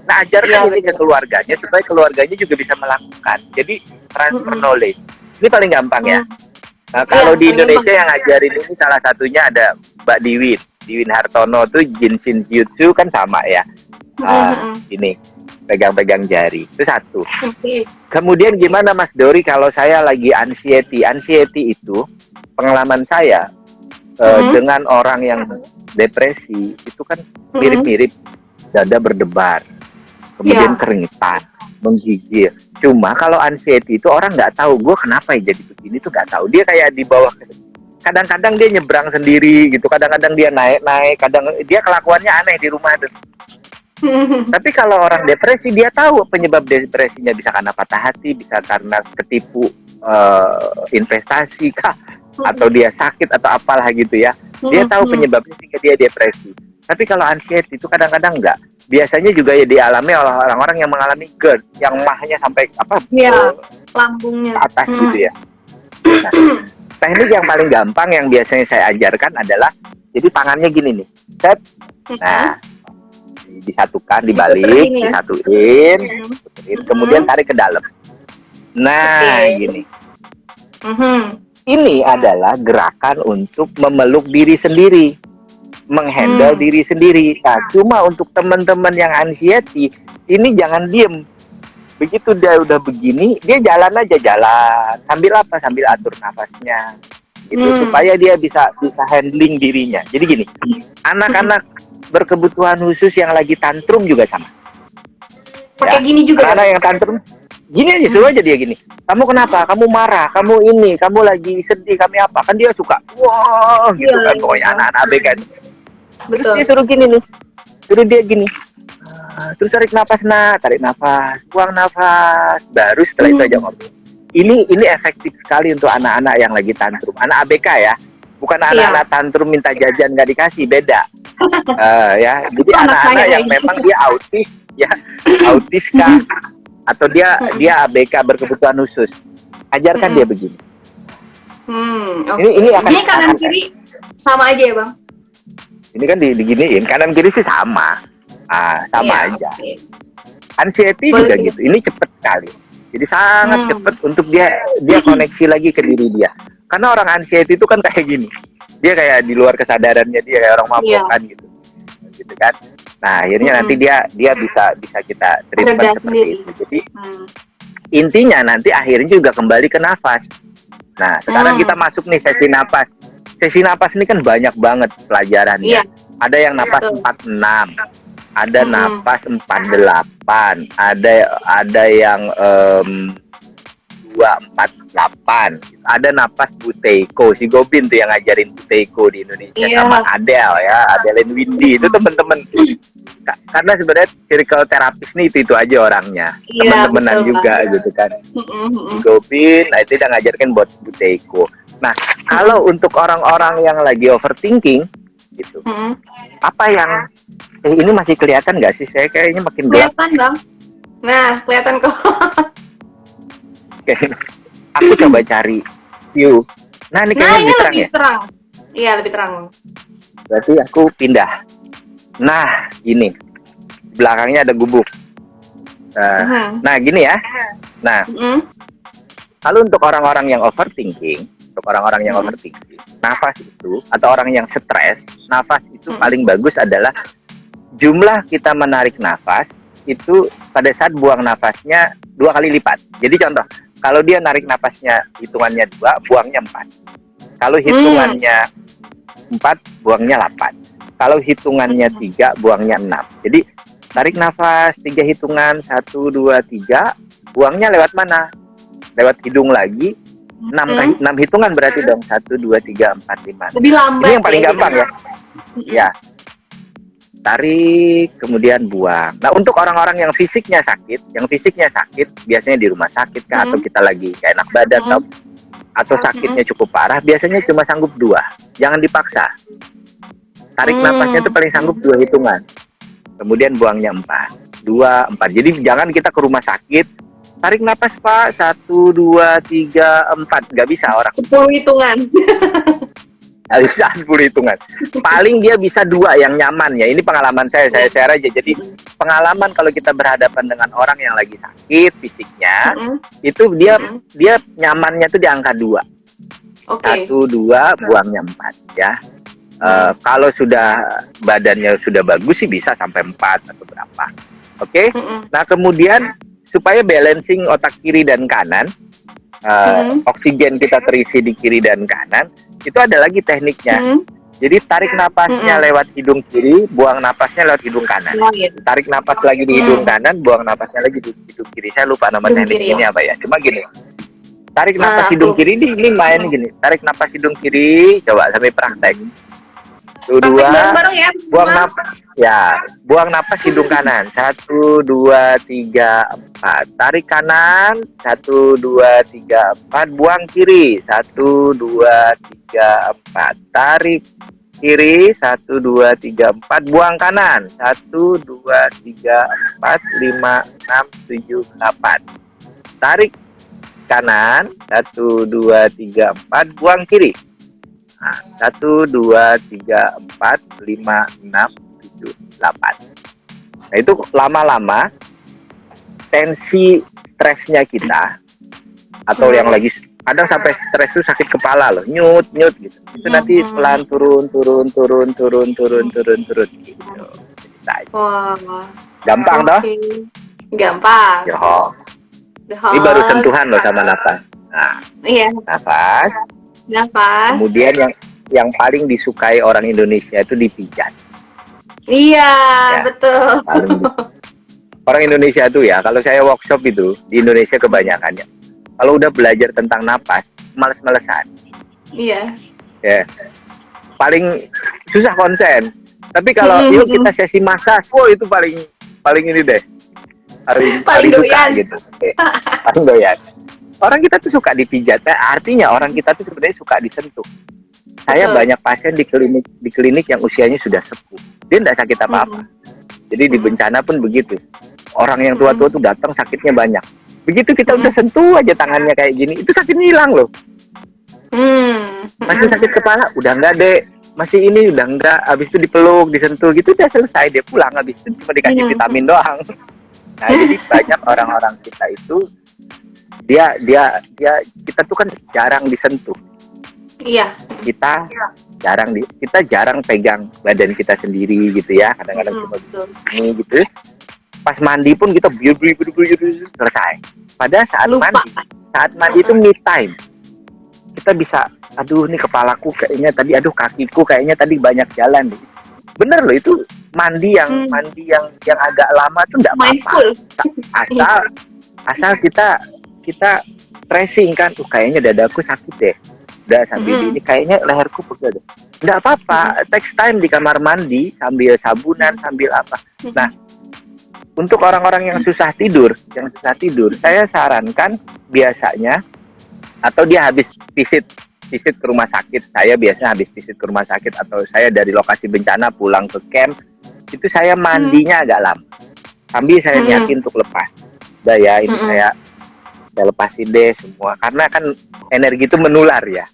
B: Nah, ajarkan ini ke keluarganya supaya keluarganya juga bisa melakukan. Jadi transfer knowledge ini paling gampang ya. Nah, kalau di Indonesia yang ngajarin ini salah satunya ada Mbak Diwin Hartono tuh Jinshin Jutsu kan sama ya. Ini pegang-pegang jari itu satu. Kemudian gimana Mas Dori kalau saya lagi anxiety itu pengalaman saya dengan orang yang depresi itu kan mirip-mirip, dada berdebar, kemudian keringetan, menggigil. Cuma kalau anxiety itu orang nggak tahu gue kenapa ya jadi begini tuh nggak tahu. Dia kayak di bawah. Kadang-kadang dia nyebrang sendiri gitu, kadang-kadang dia naik, kadang dia kelakuannya aneh di rumah tuh. Tapi kalau orang depresi dia tahu penyebab depresinya, bisa karena patah hati, bisa karena ketipu investasi kah, atau dia sakit atau apalah gitu ya. Dia tahu penyebabnya sehingga dia depresi. Tapi kalau anxiety itu kadang-kadang enggak. Biasanya juga ya dialami oleh orang-orang yang mengalami GERD, yang mahnya sampai
A: lambungnya
B: atas gitu ya. Nah, teknik yang paling gampang yang biasanya saya ajarkan adalah, jadi tangannya gini nih, set. Nah, disatukan, dibalik, disatuin, kemudian tarik ke dalam. Nah, gini. Ini adalah gerakan untuk memeluk diri sendiri, menghandle diri sendiri. Nah, cuma untuk teman-teman yang anxiety, ini jangan diem. Begitu dia udah begini, dia jalan aja, sambil apa? Sambil atur nafasnya, gitu, supaya dia bisa handling dirinya. Jadi gini, anak-anak berkebutuhan khusus yang lagi tantrum juga sama.
A: Pakai gini juga.
B: Karena yang tantrum gini aja, suruh aja dia gini. Kamu kenapa? Kamu marah? Kamu ini? Kamu lagi sedih? Kami apa? Kan dia suka, wah, gitu kan pokoknya anak-anak ABK kan. Terus dia suruh gini nih, suruh dia gini. Terus tarik nafas, tarik nafas, buang nafas. Baru setelah itu aja ngobrol. Ini efektif sekali untuk anak-anak yang lagi tantrum. Anak ABK ya, bukan anak-anak tantrum minta jajan nggak dikasih, beda. Ya, jadi anak-anak yang memang dia autis kah, atau dia ABK berkebutuhan khusus, ajarkan dia begini. Ini akan
A: kanan kiri sama aja ya Bang?
B: Ini kan diginiin, kanan kiri sih sama, sama aja. Anxiety juga gitu, ini cepet sekali. Jadi sangat cepet untuk dia koneksi lagi ke diri dia. Karena orang anxiety itu kan kayak gini, dia kayak di luar kesadarannya, dia kayak orang mabuk kan gitu kan. Nah, akhirnya nanti dia bisa kita treatment seperti itu. Jadi intinya nanti akhirnya juga kembali ke nafas. Nah, sekarang kita masuk nih sesi nafas. Sesi nafas ini kan banyak banget pelajarannya. Ada yang nafas 46, ada nafas 48, ada yang 248, ada nafas Buteiko. Si Gobin tuh yang ngajarin Buteiko di Indonesia, sama Adele ya, Adeline Windy itu teman-teman. Karena sebenarnya circle terapis nih itu aja orangnya, teman-temanan juga gitu kan. Si Gobin, nah itu yang ngajarkan buat Buteiko. Nah, kalau untuk orang-orang yang lagi overthinking gitu, apa yang ini masih kelihatan nggak sih? Saya kayaknya makin gelap.
A: Kelihatan Bang. Nah, kelihatan kok.
B: Oke. Aku coba cari view. Nah, ini
A: Nah,
B: kayaknya
A: ini
B: lebih terang
A: lebih
B: ya.
A: terang. Iya, lebih terang.
B: Berarti aku pindah. Nah, gini. Belakangnya ada gubuk. Nah, gini ya. Nah, lalu untuk orang-orang yang overthinking, nafas itu, atau orang yang stres, nafas itu paling bagus adalah jumlah kita menarik nafas itu pada saat buang nafasnya 2 kali lipat. Jadi contoh, kalau dia narik nafasnya hitungannya 2, buangnya 4. Kalau hitungannya 4, buangnya 8. Kalau hitungannya 3, buangnya 6. Jadi tarik nafas 3 hitungan, 1, 2, 3, buangnya lewat mana? Lewat hidung lagi. 6 hitungan berarti dong. 1, 2, 3, 4, 5.
A: Lebih lambat.
B: Ini yang paling gampang
A: gitu.
B: ya. Ya. Tarik, kemudian buang. Nah, untuk orang-orang yang fisiknya sakit, biasanya di rumah sakit kah, atau kita lagi gak enak badan, atau sakitnya cukup parah, biasanya cuma sanggup 2. Jangan dipaksa. Tarik nafasnya itu paling sanggup 2 hitungan. Kemudian buangnya 4. 2, 4. Jadi jangan kita ke rumah sakit, tarik nafas Pak, 1, 2, 3, 4. Gak bisa orang.
A: 10 hitungan.
B: Bisa 10 hitungan. Paling dia bisa 2 yang nyaman ya. Ini pengalaman saya share aja. Jadi pengalaman kalau kita berhadapan dengan orang yang lagi sakit fisiknya, itu dia nyamannya tuh di angka 2. 1, 2, buangnya 4 ya. Kalau sudah badannya sudah bagus sih bisa sampai 4 atau berapa. Oke? Nah, kemudian supaya balancing otak kiri dan kanan, oksigen kita terisi di kiri dan kanan, itu ada lagi tekniknya. Jadi tarik napasnya lewat hidung kiri, buang napasnya lewat hidung kanan. Tarik napas lagi di hidung kanan, buang napasnya lagi di hidung kiri. Saya lupa nama teknik ini apa ya. Cuma gini, tarik napas hidung kiri, ini main gini. Tarik napas hidung kiri, coba sampai praktek. 1, 2, buang napas ya, buang napas hidung kanan. 1, 2, 3, 4. Tarik kanan. 1, 2, 3, 4. Buang kiri. 1, 2, 3, 4. Tarik kiri. 1, 2, 3, 4. Buang kanan. 1, 2, 3, 4, 5, 6, 7, 8. Tarik kanan. 1, 2, 3, 4. Buang kiri. Nah, 1, 2, 3, 4, 5, 6, 7, 8. Nah, itu lama-lama tensi stresnya kita, atau yang lagi kadang sampai stres itu sakit kepala loh, nyut gitu. Itu nanti pelan turun gitu.
A: Wah.
B: Gampang toh?
A: Gampang.
B: Yoh. Ini baru sentuhan loh sama nafas. Nah, nafas. Kemudian yang paling disukai orang Indonesia itu dipijat.
A: Iya, ya, betul.
B: Orang Indonesia tuh ya, kalau saya workshop itu di Indonesia kebanyakannya, kalau udah belajar tentang napas, males-malesan.
A: Iya.
B: Ya, paling susah konsen. Tapi kalau yuk kita sesi massage, itu paling ini deh, paling suka gitu. Paling doyan. Orang kita tuh suka dipijat, artinya orang kita tuh sebenarnya suka disentuh. Saya banyak pasien di klinik yang usianya sudah sepuh, dia tidak sakit apa-apa. Jadi di bencana pun begitu. Orang yang tua-tua tuh datang sakitnya banyak. Begitu kita udah sentuh aja tangannya kayak gini, itu sakitnya hilang loh. Masih sakit kepala, udah enggak deh. Masih ini udah enggak, habis itu dipeluk, disentuh gitu udah selesai, dia pulang, habis itu cuma dikasih vitamin doang. Nah, jadi banyak orang-orang kita itu dia kita tuh kan jarang disentuh.
A: Iya.
B: Kita jarang pegang badan kita sendiri gitu ya. Kadang-kadang cuma ini gitu. Pas mandi pun kita biur selesai. Pada saat mandi itu me time. Kita bisa, aduh nih kepalaku kayaknya tadi, aduh kakiku kayaknya tadi banyak jalan deh. Bener loh, itu mandi yang agak lama tuh enggak apa-apa. Asal kita tracing kan, kayaknya dadaku sakit deh. Udah sambil ini kayaknya leherku pegel deh. Enggak apa-apa, takes time di kamar mandi sambil sabunan, sambil apa. Nah, untuk orang-orang yang susah tidur, saya sarankan biasanya, atau dia habis visit ke rumah sakit. Saya biasanya habis visit ke rumah sakit, atau saya dari lokasi bencana pulang ke camp, itu saya mandinya agak lama. Sambil saya niatin untuk lepas. udah ya ini
A: Mm-mm.
B: saya lepasin deh semua, karena kan energi itu menular ya.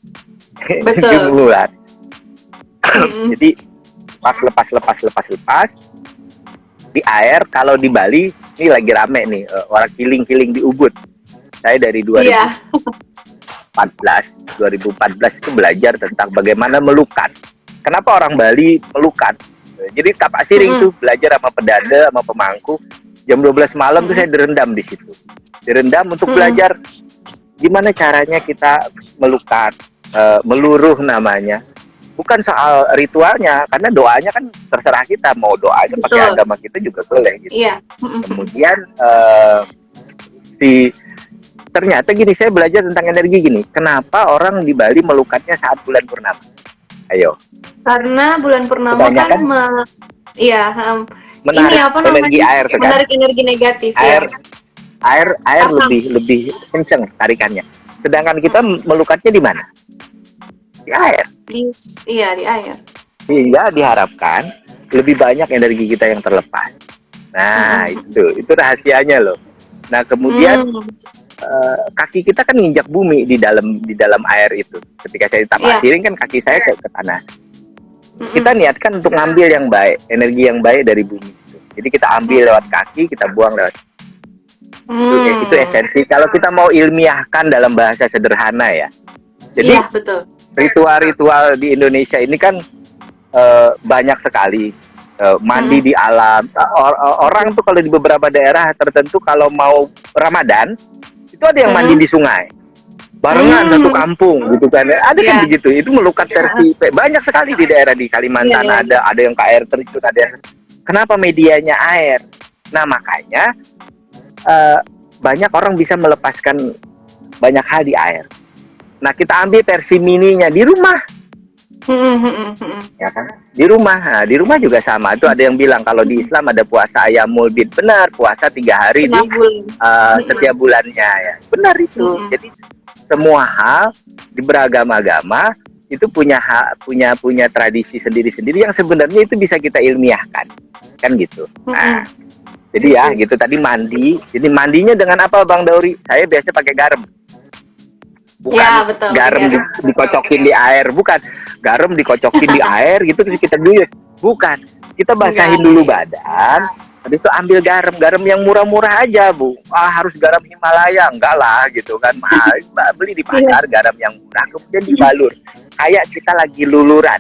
B: Energi
A: Betul.
B: menular.
A: Mm-mm.
B: Jadi lepas di air. Kalau di Bali ini lagi rame nih, orang healing di Ubud. Saya dari
A: Iya.
B: 2014 itu belajar tentang bagaimana melukat. Kenapa orang Bali melukat? Jadi Tapak Siring
A: Mm-mm.
B: tuh belajar sama pedada, sama pemangku. Jam 12 malam tuh
A: Mm-mm.
B: saya direndam di situ. Direndam untuk
A: Mm-mm.
B: belajar gimana caranya kita melukat, meluruh namanya. Bukan soal ritualnya, karena doanya kan terserah kita, mau doanya pakai
A: Betul.
B: agama kita juga boleh gitu.
A: Iya. Mm-mm.
B: Kemudian ternyata gini, saya belajar tentang energi gini. Kenapa orang di Bali melukatnya saat bulan purnama? Ayo.
A: Karena bulan purnama kan
B: Kebanyakan
A: iya, ini
B: menarik
A: apa
B: energi
A: namanya?
B: air kan?
A: Menarik energi negatif
B: Air
A: ya.
B: air
A: Pasang.
B: lebih kenceng tarikannya. Sedangkan kita melukatnya di mana? Di air.
A: Iya, di air.
B: Sehingga diharapkan lebih banyak energi kita yang terlepas. Nah, itu rahasianya loh. Nah, kemudian kaki kita kan nginjak bumi di dalam air itu. Ketika saya di Tapak Siring kan kaki saya ke tanah. Kita niatkan untuk ngambil yang baik, energi yang baik dari bumi itu. Jadi kita ambil lewat kaki, kita buang lewat. Itu esensi. Kalau kita mau ilmiahkan dalam bahasa sederhana ya. Jadi
A: iya, betul.
B: Ritual-ritual di Indonesia ini kan banyak sekali. Mandi di alam. Orang tuh kalau di beberapa daerah tertentu kalau mau Ramadan itu ada yang mandi di sungai. Barengan satu kampung gitu kan. Ada kan begitu. Itu melukat versi banyak sekali di daerah di Kalimantan ada yang ke air terjun, ada yang... Kenapa medianya air? Nah, makanya banyak orang bisa melepaskan banyak hal di air. Nah, kita ambil versi mininya di rumah. Ya kan? Di rumah juga sama. Itu ada yang bilang kalau di Islam ada puasa ayamul bid, benar, puasa 3 hari di setiap bulannya ya. Benar itu. Jadi semua hal di beragama-agama itu punya tradisi sendiri-sendiri yang sebenarnya itu bisa kita ilmiahkan. Kan gitu. Nah, jadi ya gitu tadi mandi. Jadi mandinya dengan apa Bang Dauri? Saya biasa pakai garam. Bukan
A: ya, betul,
B: garam dikocokin di air, bukan garam dikocokin di air gitu terus kita guyur, bukan, kita basahin dulu badan, habis itu ambil garam yang murah-murah aja Bu. Harus garam Himalaya, enggak lah gitu kan, beli di pasar garam yang murah, kemudian dibalur kayak kita lagi luluran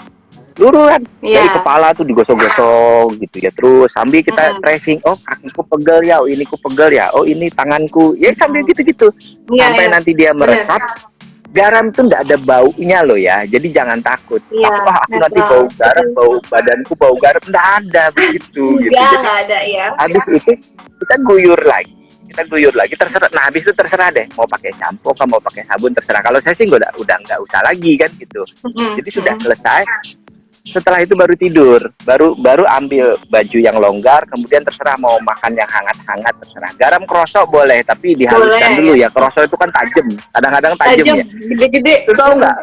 B: dari kepala tuh digosok-gosok gitu ya, terus sambil kita tracing, oh kakiku pegel ya, oh iniku pegel ya, oh ini tanganku ya, sambil gitu-gitu sampai nanti dia meresap. Garam tuh nggak ada baunya loh ya, jadi jangan takut. Wah, aku nanti bau garam, bau badanku bau garam, nggak ada begitu.
A: Nggak ada ya.
B: Habis itu kita guyur lagi, terserah. Nah, habis itu terserah deh, mau pakai sampo, mau pakai sabun terserah. Kalau saya sih udah nggak usah lagi kan gitu. Jadi sudah selesai. Setelah itu baru tidur, baru ambil baju yang longgar, kemudian terserah mau makan yang hangat-hangat terserah. Garam krosok boleh, tapi dihaluskan dulu ya. Krosok itu kan tajam, kadang-kadang tajam ya.
A: Gede-gede.
B: Tahu nggak?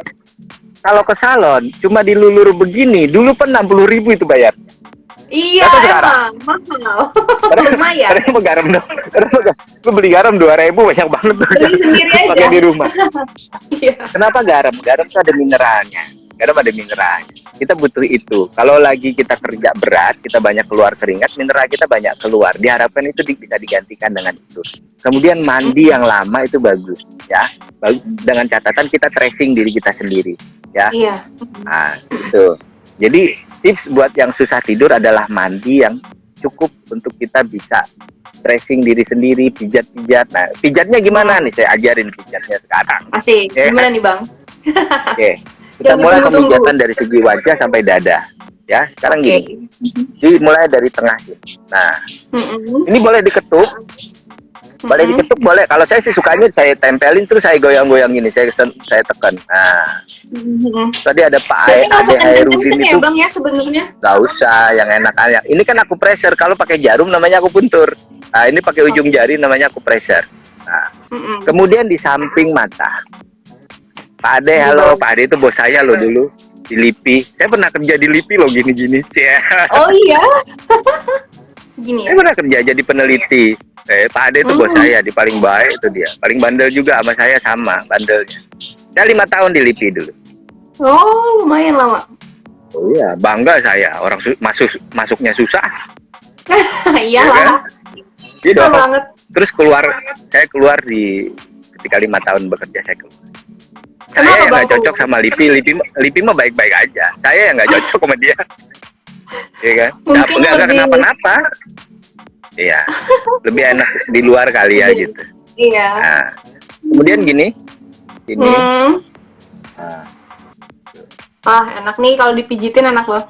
B: Kalau ke salon cuma dilulur begini, dulu kan 60.000 itu bayar.
A: Iya, emang mahal. Lumayan.
B: Karena mau garam dong. Lu beli garam 2.000 banyak banget.
A: Beli sendiri aja.
B: Pakai di rumah.
A: Iya.
B: Kenapa garam? Garam itu ada mineralnya. Kita butuh itu. Kalau lagi kita kerja berat, kita banyak keluar keringat, mineral kita banyak keluar. Diharapkan itu bisa digantikan dengan itu. Kemudian mandi yang lama itu bagus, ya. Dengan catatan kita tracing diri kita sendiri, ya.
A: Iya.
B: Nah, itu. Jadi tips buat yang susah tidur adalah mandi yang cukup untuk kita bisa tracing diri sendiri, pijat-pijat. Nah, pijatnya gimana nih? Saya ajarin pijatnya sekarang.
A: Asik. Gimana nih, Bang?
B: Oke. Kita mulai pemijatan dari segi wajah sampai dada. Ya, sekarang gini. Jadi mulai dari tengah sini. Nah, ini boleh diketuk. Boleh. Kalau saya sih sukanya saya tempelin terus saya goyang-goyang gini, saya tekan. Nah, tadi ada Pak Ade Hairudin itu.
A: Ya, Bang ya sebenarnya.
B: Gak usah, yang enak aja. Ini kan aku pressure. Kalau pakai jarum namanya aku puntur. Nah, ini pakai ujung jari namanya aku pressure. Nah, kemudian di samping mata. Pak Ade, halo. Pak Ade itu bos saya loh dulu di LIPI. Saya pernah kerja di LIPI loh gini-gini.
A: Oh iya. Gini ya.
B: Saya pernah kerja jadi peneliti. Pak Ade itu bos saya, di paling baik itu dia. Paling bandel juga sama saya, sama bandelnya. Saya 5 tahun di LIPI dulu.
A: Oh, lumayan lama.
B: Oh iya, bangga saya. Orang masuknya susah.
A: Iyalah.
B: Iya
A: Susah
B: dong.
A: banget.
B: Terus saya keluar ketika 5 tahun bekerja, saya keluar. Saya
A: Kenapa,
B: yang nggak
A: Bang?
B: cocok sama LIPI. LIPI mah baik-baik aja. Saya yang nggak cocok sama dia. Iya kan?
A: Mungkin
B: Nggak
A: lebih-
B: kenapa-napa. Iya. Lebih enak di luar kali ya gitu.
A: Iya.
B: Nah, kemudian gini. Ini. Nah,
A: Enak nih kalau dipijitin, enak Bang.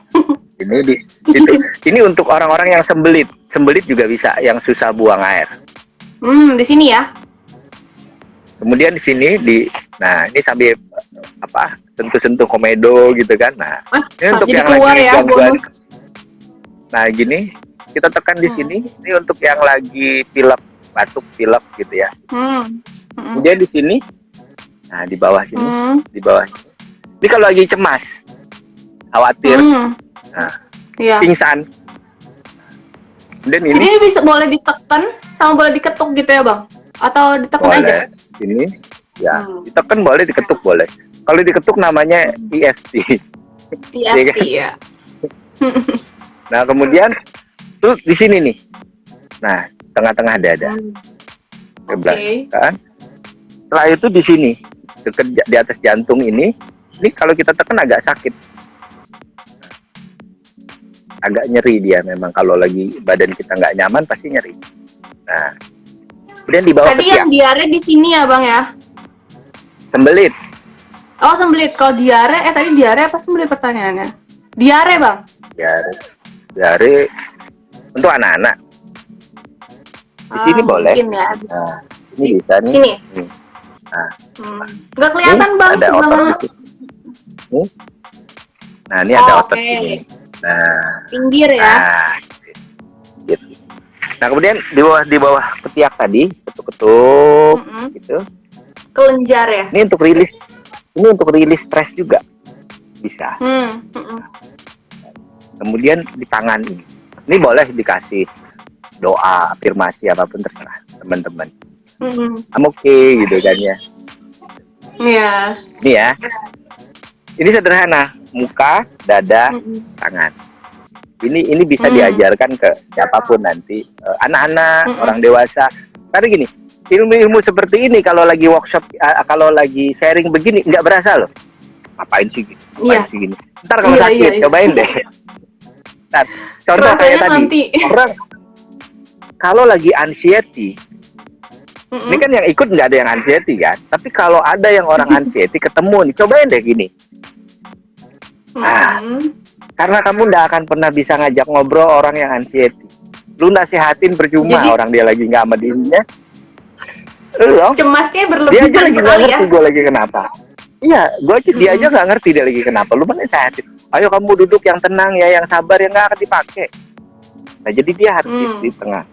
B: ini untuk orang-orang yang sembelit. Sembelit juga bisa, yang susah buang air.
A: Di sini ya.
B: Kemudian di sini nah ini sambil sentuh-sentuh komedo gitu kan. Nah, ini untuk
A: jadi
B: yang
A: keluar
B: lagi
A: ya,
B: gangguan.
A: bonus.
B: Nah, gini kita tekan di sini. Ini untuk yang lagi pilek, batuk, pilek gitu ya. Kemudian di sini, nah di bawah sini, di bawah sini. Ini kalau lagi cemas, khawatir, nah,
A: iya.
B: pingsan. Dan
A: Jadi ini bisa boleh ditekan sama boleh diketuk gitu ya Bang? Atau ditekan aja?
B: boleh. Ini ya, ditekan boleh, diketuk boleh. Kalau diketuk namanya EFT.
A: EFT ya.
B: Nah, kemudian terus di sini nih. Nah, tengah-tengah dada.
A: Oke.
B: Kan? Setelah itu di sini, dekat di atas jantung ini kalau kita tekan agak sakit. Agak nyeri dia memang, kalau lagi badan kita nggak nyaman pasti nyeri. Nah, kemudian di bawah
A: tadi
B: ketiak.
A: yang diare di sini ya Bang ya?
B: Sembelit.
A: Oh, sembelit. Kalau diare, tadi diare apa sembelit pertanyaannya? Diare Bang?
B: Diare untuk anak-anak. Di sini boleh.
A: Ya.
B: Nah, ini bisa nih.
A: Sini.
B: Nah,
A: nggak kelihatan Bang.
B: Ada otot. Nah, ini ada otot ini. Nah,
A: pinggir ya.
B: Nah, gitu. Nah, kemudian di bawah ketiak tadi, ketuk-ketuk gitu.
A: Kelenjar ya.
B: Ini untuk rilis stres juga bisa. Kemudian di tangan ini boleh dikasih doa, afirmasi, apapun terserah teman-teman. I'm okay gitu kan ya.
A: Iya.
B: Ini ya. Ini sederhana, muka, dada, tangan. Ini bisa diajarkan ke siapapun nanti, anak-anak, orang dewasa. Karena gini, ilmu-ilmu seperti ini kalau lagi workshop, kalau lagi sharing begini nggak berasa loh. Ngapain sih gini? Gini? Ntar kalau sakit, cobain deh. Ntar, contoh kayak tadi, orang kalau lagi anxiety, ini kan yang ikut nggak ada yang anxiety kan, tapi kalau ada yang orang anxiety ketemu nih, cobain deh gini. Nah, karena kamu nggak akan pernah bisa ngajak ngobrol orang yang anxiety. Lu nasihatin percuma. Jadi, orang dia lagi nggak sama dirinya.
A: Cemasnya berlebihan.
B: Dia aja lagi nggak ngerti gue lagi kenapa. Iya, dia aja nggak ngerti dia lagi kenapa. Lu mana nasihatin? Ayo kamu duduk yang tenang ya, yang sabar, yang nggak akan dipakai. Nah, jadi dia harus di tengah.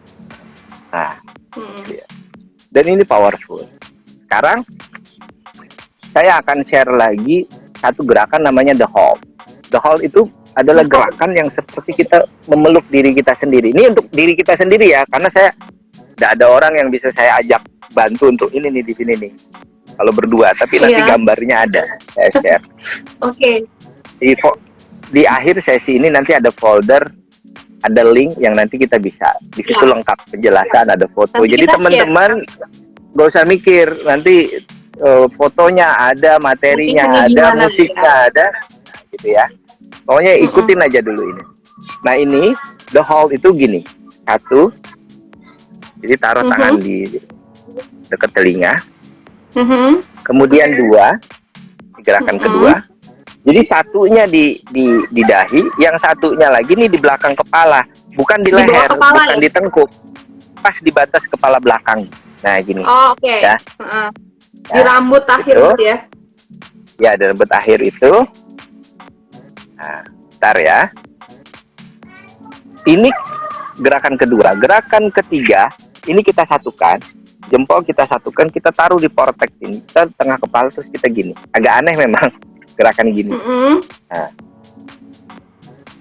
B: Nah, dan ini powerful. Sekarang saya akan share lagi satu gerakan namanya The Hold. The Hold itu adalah gerakan yang seperti kita memeluk diri kita sendiri. Ini untuk diri kita sendiri ya, karena saya tidak ada orang yang bisa saya ajak bantu untuk ini nih di sini nih. Kalau berdua, tapi nanti gambarnya ada, saya share.
A: Oke.
B: Di akhir sesi ini nanti ada folder, ada link yang nanti kita bisa di situ lengkap penjelasan, ada foto. Nanti jadi teman-teman gak usah mikir, nanti fotonya ada, materinya ada, musiknya ada, gitu ya. Pokoknya ikutin aja dulu ini. Nah, ini The Hold itu gini. Satu, jadi taruh tangan di dekat telinga. Kemudian dua, gerakan kedua. Jadi satunya di dahi, yang satunya lagi nih di belakang kepala, bukan di leher, bukan di tengkuk, pas di batas kepala belakang. Nah, gini.
A: Oh, oke. Ya. Di rambut akhir itu ya?
B: Ya, di rambut akhir itu. Nah, bentar ya. Ini gerakan kedua. Gerakan ketiga, ini kita satukan. Jempol kita satukan, kita taruh di vortex ini. Kita tengah kepala, terus kita gini. Agak aneh memang gerakan gini. Nah,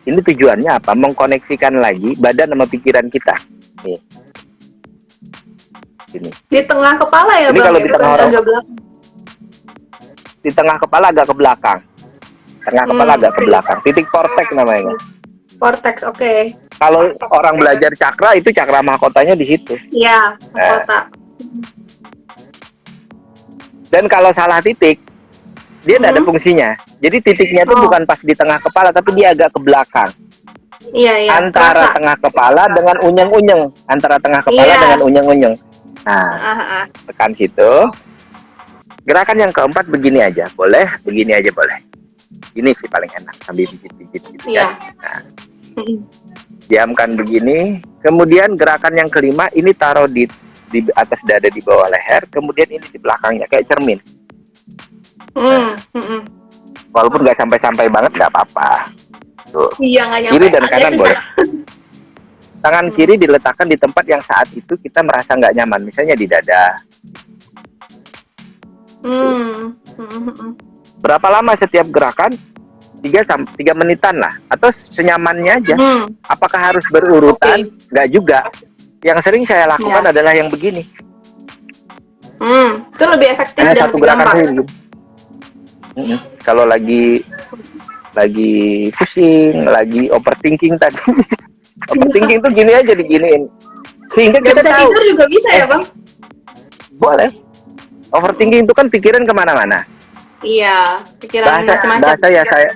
B: ini tujuannya apa? Mengkoneksikan lagi badan sama pikiran kita. Nih. Sini.
A: Di tengah kepala ya
B: Ini
A: Bang,
B: kalau
A: ya?
B: di
A: Bukan
B: tengah orang,
A: agak belakang.
B: di tengah kepala agak ke belakang. Tengah kepala agak ke belakang. Titik vortex namanya.
A: Vortex, oke.
B: Kalau orang belajar cakra itu cakra mahkotanya di situ.
A: Iya,
B: Nah,
A: mahkota.
B: dan kalau salah titik, dia tidak ada fungsinya. Jadi titiknya itu bukan pas di tengah kepala, tapi dia agak ke belakang.
A: Iya, iya.
B: Antara
A: Terasa.
B: tengah kepala dengan unyeng-unyeng. Antara tengah kepala dengan unyeng-unyeng. Nah, tekan situ. Gerakan yang keempat begini aja, boleh? Begini aja boleh. Ini sih paling enak, sambil pijit-pijit gitu
A: Iya.
B: kan. Nah, diamkan begini. Kemudian gerakan yang kelima, ini taruh di atas dada di bawah leher. Kemudian ini di belakangnya, kayak cermin. Walaupun nggak sampai-sampai banget, nggak apa-apa. Tuh.
A: Iya, nggak nyampe.
B: Kiri dan kanan boleh. Tangan kiri diletakkan di tempat yang saat itu kita merasa nggak nyaman, misalnya di dada. Berapa lama setiap gerakan? 3 menitan lah, atau senyamannya aja. Apakah harus berurutan? Nggak juga. Yang sering saya lakukan adalah yang begini.
A: Itu lebih efektif
B: Hanya
A: dan
B: satu
A: lebih
B: gerakan
A: gampang.
B: Kalau lagi pusing, lagi overthinking tadi. Overthinking tuh gini aja diginiin. Sehingga
A: Nggak
B: kita
A: bisa
B: tahu.
A: tidur juga bisa ya Bang?
B: Boleh. Overthinking itu kan pikiran kemana-mana.
A: Iya, pikiran macam-macam.
B: Bahasa ya saya.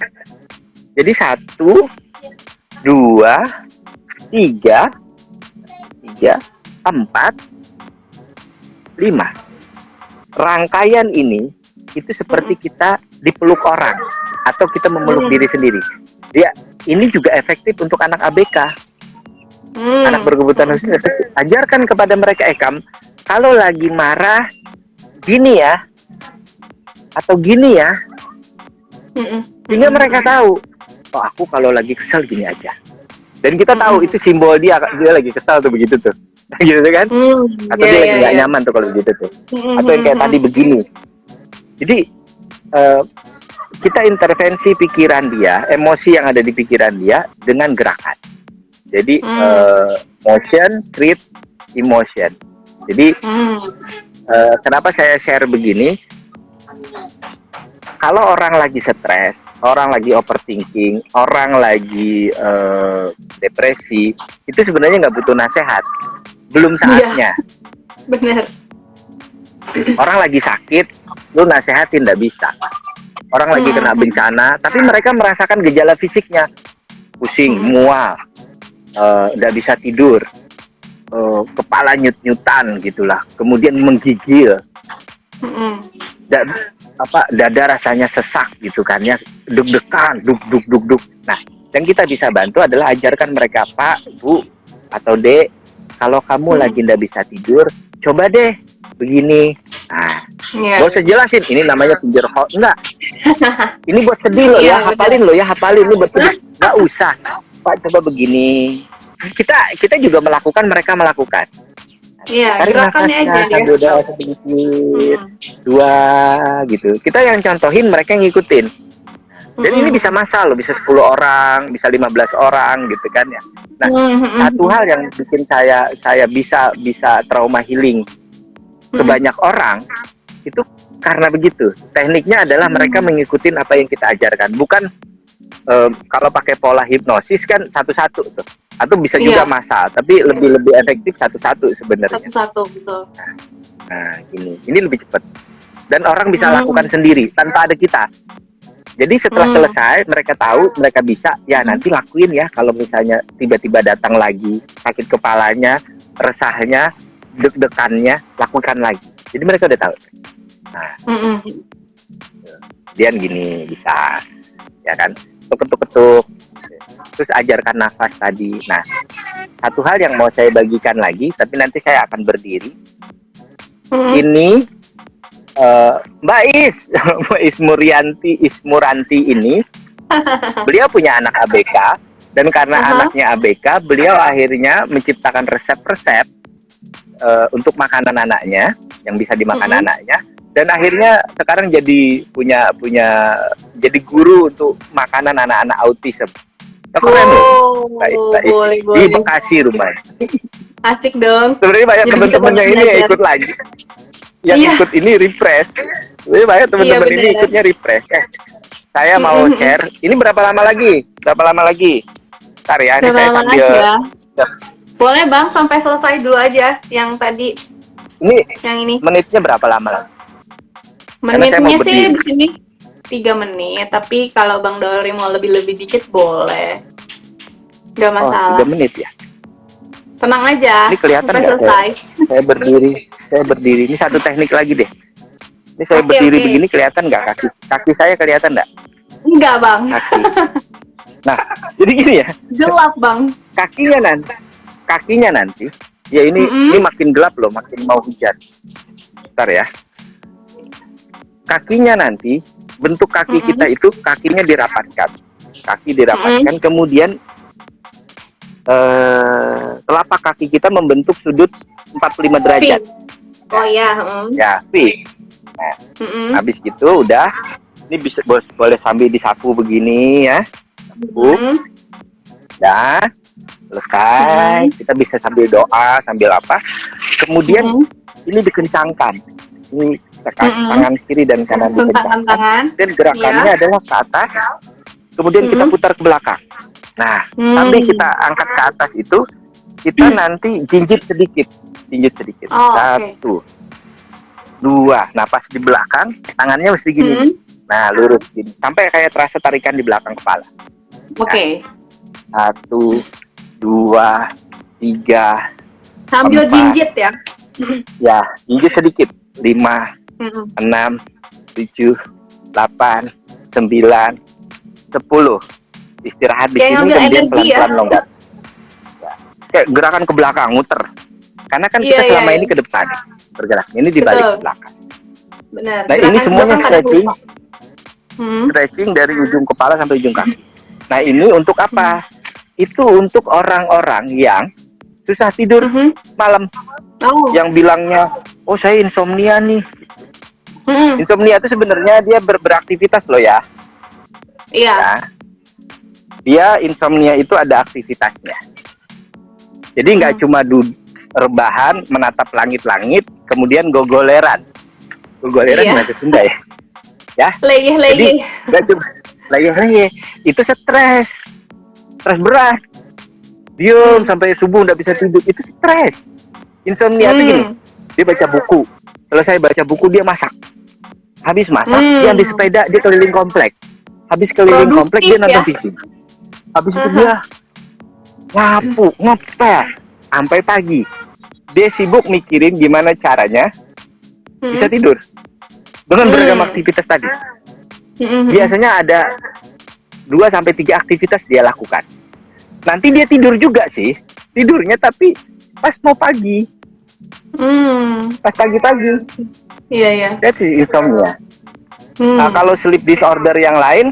B: Jadi 1, 2, 3, 4, 5. Rangkaian ini itu seperti kita dipeluk orang atau kita memeluk diri sendiri. Dia ini juga efektif untuk anak ABK. Anak berkebutuhan khusus. Ajarkan kepada mereka, kalau lagi marah gini ya, atau gini ya, sehingga mereka tahu, oh aku kalau lagi kesel gini aja. Dan kita tahu itu simbol dia lagi kesel tuh begitu tuh, gitu kan? Atau dia lagi nggak nyaman tuh kalau begitu tuh. Atau yang kayak tadi begini. Jadi kita intervensi pikiran dia, emosi yang ada di pikiran dia dengan gerakan. Jadi motion, create emotion. Jadi kenapa saya share begini? Kalau orang lagi stres, orang lagi overthinking, orang lagi depresi, itu sebenarnya nggak butuh nasihat, belum saatnya.
A: Benar.
B: Orang lagi sakit, lu nasehatin nggak bisa. Orang lagi kena bencana, tapi mereka merasakan gejala fisiknya, pusing, mual, nggak bisa tidur, kepala nyut-nyutan gitulah, kemudian menggigil. Dada rasanya sesak gitu kan ya, deg-degan, duk. Nah, yang kita bisa bantu adalah ajarkan mereka, Pak, Bu, atau Dek, kalau kamu lagi nggak bisa tidur, coba deh begini. Nah, gak usah jelasin, ini namanya pinggir hot, enggak. Ini buat sedih loh ya, hafalin ini buat sedih. Nggak usah, Pak, coba begini. Kita juga melakukan, mereka melakukan.
A: Iya,
B: Tarik
A: gerakannya aja
B: nafasnya sambil doa sedikit, 2 gitu. Kita yang contohin, mereka yang ngikutin. Dan ini bisa massal loh, bisa 10 orang, bisa 15 orang gitu kan ya. Nah, satu hal yang bikin saya bisa trauma healing ke banyak orang itu karena begitu. Tekniknya adalah mereka mengikuti apa yang kita ajarkan. Bukan kalau pakai pola hipnosis kan satu-satu tuh. Atau bisa juga massal, tapi lebih efektif satu-satu sebenarnya.
A: Satu-satu, betul.
B: Nah, ini lebih cepat. Dan orang bisa lakukan sendiri tanpa ada kita. Jadi setelah selesai, mereka tahu, mereka bisa, ya nanti lakuin ya. Kalau misalnya tiba-tiba datang lagi, sakit kepalanya, resahnya, deg-degannya, lakukan lagi. Jadi mereka udah tahu. Nah, kemudian gini bisa, ya kan? Ketuk-ketuk. Terus ajarkan nafas tadi. Nah, satu hal yang mau saya bagikan lagi, tapi nanti saya akan berdiri. Ini Mbak Ismuranti ini, beliau punya anak ABK, dan karena anaknya ABK, beliau akhirnya menciptakan resep-resep untuk makanan anaknya, yang bisa dimakan anaknya, dan akhirnya sekarang jadi jadi guru untuk makanan anak-anak autism. Keren loh, Mbak Is. Di Bekasi rumahnya.
A: Asik dong.
B: Sebenarnya banyak
A: Jadi bisa
B: teman-teman
A: banyak
B: yang ini yang
A: belajar.
B: ikut lagi. Yang
A: Iya.
B: ikut ini refresh. Sebenarnya banyak teman-teman ini
A: benar.
B: ikutnya refresh. Saya mau
A: Mm-mm.
B: share. Ini berapa lama lagi? Berapa lama lagi? Ntar ya, ini
A: Berapa
B: saya
A: lama
B: sambil.
A: lagi ya? Boleh Bang, sampai selesai dulu aja yang tadi,
B: Ini
A: yang ini.
B: menitnya berapa lama lagi? Karena saya mau
A: Menitnya sih
B: berdiri.
A: di sini 3 menit, tapi kalau Bang Dori mau lebih-lebih dikit boleh. Gak
B: Oh,
A: masalah.
B: 3 menit ya.
A: Tenang aja,
B: Ini kelihatan
A: sampai
B: nggak
A: selesai.
B: saya berdiri? Saya berdiri. Ini satu teknik lagi deh. Ini saya
A: Oke,
B: berdiri
A: oke.
B: begini kelihatan nggak kaki? Kaki saya kelihatan nggak?
A: Enggak Bang,
B: Kaki. Nah, jadi gini ya.
A: gelap Bang.
B: Kakinya nanti. Ya ini makin gelap loh, makin mau hujan. Bentar ya. Kakinya nanti, bentuk kaki kita itu kakinya dirapatkan. Kaki dirapatkan, kemudian telapak kaki kita membentuk sudut 45 derajat.
A: Oh ya.
B: Ya, V. Nah, habis gitu udah, ini bisa boleh sambil disapu begini ya. Sapu. Dah, selesai. Kita bisa sambil doa, sambil apa. Kemudian ini dikencangkan. Ini tangan kiri dan kanan dikencangkan. Dan gerakannya adalah ke atas. Kemudian kita putar ke belakang. Nah, sambil kita angkat ke atas itu, kita nanti jinjit sedikit.
A: Oh,
B: 1, 2. Nah, pas di belakang, tangannya mesti gini. Nah, lurus gini. Sampai kayak terasa tarikan di belakang kepala.
A: Oke.
B: 1, 2, 3.
A: Sambil
B: 4.
A: jinjit ya.
B: Ya, jinjit sedikit. 5, 6, 7, 8, 9, 10. Istirahat di
A: Kayak
B: sini,
A: ngambil
B: kemudian
A: energi ya.
B: pelan-pelan longgar. Ya. Kayak gerakan ke belakang, muter. Karena kan kita selama ini ke depan bergerak. Ini dibalik ke belakang.
A: Benar.
B: Nah, ini semuanya stretching.
A: Hmm.
B: Stretching dari ujung kepala sampai ujung kaki. Nah, ini untuk apa? Itu untuk orang-orang yang susah tidur malam.
A: Oh.
B: Yang bilangnya, oh saya insomnia nih. Insomnia itu sebenarnya dia beraktivitas loh ya.
A: Iya.
B: Nah, dia insomnia itu ada aktivitasnya. Jadi nggak cuma rebahan, menatap langit-langit, kemudian gogoleran. Gogoleran bahasa Sunda ya. Ya.
A: Leyeh-leyeh.
B: Jadi nggak cuma leyeh-leyeh, itu stres berat. Diem sampai subuh nggak bisa tidur, itu stres. Insomnia itu gini, dia baca buku, selesai baca buku dia masak. Habis masak, dia ambil sepeda, dia keliling komplek. Habis keliling komplek, dia nonton TV. Habis itu dia nyapu, ngepel, sampai pagi. Dia sibuk mikirin gimana caranya bisa tidur. Dengan beragam aktivitas tadi. Biasanya ada 2-3 aktivitas dia lakukan. Nanti dia tidur juga sih. Tidurnya tapi pas mau pagi. Pas pagi-pagi.
A: Iya.
B: That's insomnia. Nah, kalau sleep disorder yang lain,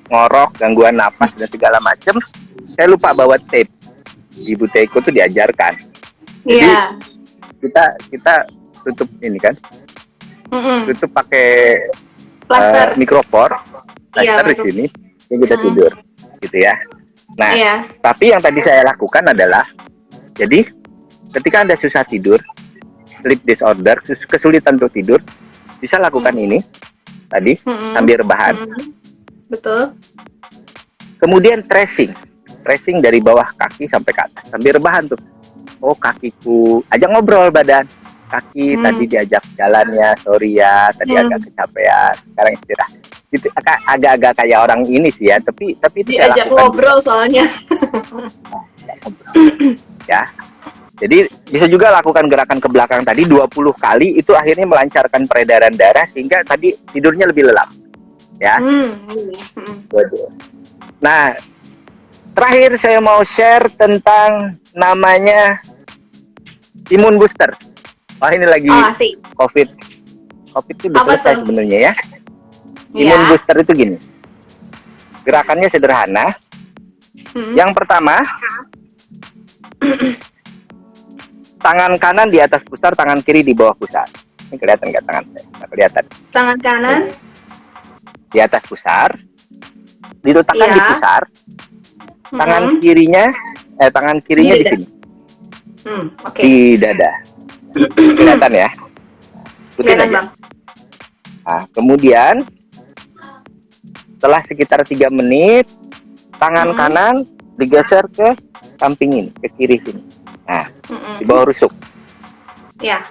B: ngorok, gangguan napas dan segala macam, saya lupa bawa tape. Di Buteiko tuh diajarkan. Jadi kita tutup ini kan, tutup pakai mikrofon, plaster di sini, yang kita tidur, gitu ya. Nah, tapi yang tadi saya lakukan adalah, jadi ketika Anda susah tidur, sleep disorder, kesulitan untuk tidur, bisa lakukan ini tadi sambil rebahan.
A: Betul.
B: Kemudian tracing dari bawah kaki sampai ke atas sambil rebahan tuh. Oh, kakiku, ajak ngobrol badan. Kaki tadi diajak jalannya, sorry ya, tadi agak kecapean, sekarang istirahat. Itu agak-agak kayak orang ini sih ya, tapi itu
A: diajak ngobrol juga. Soalnya.
B: Ya. Jadi bisa juga lakukan gerakan ke belakang tadi 20 kali, itu akhirnya melancarkan peredaran darah sehingga tadi tidurnya lebih lelap. Ya. Nah, terakhir saya mau share tentang namanya imun booster. Wah, ini lagi COVID. COVID itu udah selesai sebenarnya ya. Imun booster itu gini. Gerakannya sederhana. Yang pertama, tangan kanan di atas pusar, tangan kiri di bawah pusar. Ini kelihatan nggak tangan saya? Nggak kelihatan.
A: Tangan kanan
B: di atas pusar, diletakkan di pusar. Tangan kirinya di sini.
A: Oke.
B: di dada. Kelihatan ya? Ikutin
A: Kelihatan
B: aja.
A: Bang.
B: Nah, kemudian setelah sekitar 3 menit, tangan kanan digeser ke samping ini, ke kiri sini. Nah, di bawah rusuk.
A: Ya.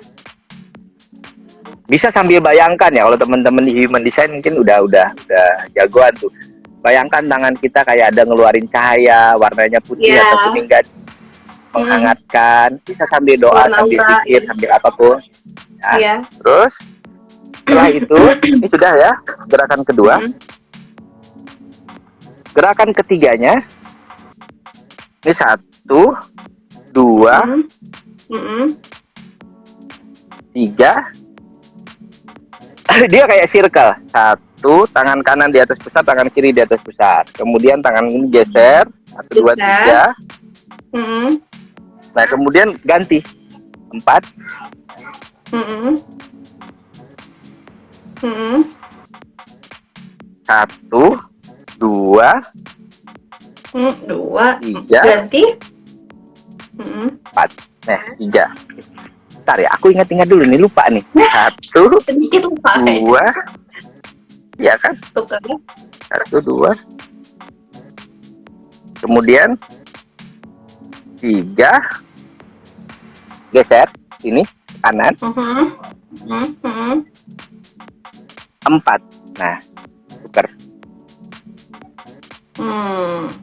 B: Bisa sambil bayangkan ya, kalau teman-teman di human design mungkin udah jagoan tuh. Bayangkan tangan kita kayak ada ngeluarin cahaya, warnanya putih atau kuning gading, menghangatkan. Bisa sambil doa,
A: Warna
B: sambil
A: aura,
B: zikir, sambil apapun. Nah,
A: Iya.
B: terus setelah itu, ini sudah ya gerakan kedua. Gerakan ketiganya, ini 1, 2, 3. Dia kayak circle. 1, tangan kanan di atas pusat, tangan kiri di atas pusat. Kemudian tangan ini geser. 1, 2, 3. Nah, kemudian ganti. 4. 1, 2, 3,
A: ganti.
B: 4. Nah, 3. Bentar ya, aku ingat-ingat dulu nih, lupa nih. 1,
A: Sedikit lupa.
B: 2, ya kan?
A: Tuh kan.
B: 1, 2. Kemudian 3. Geser ini kanan. 4. Nah, tuker.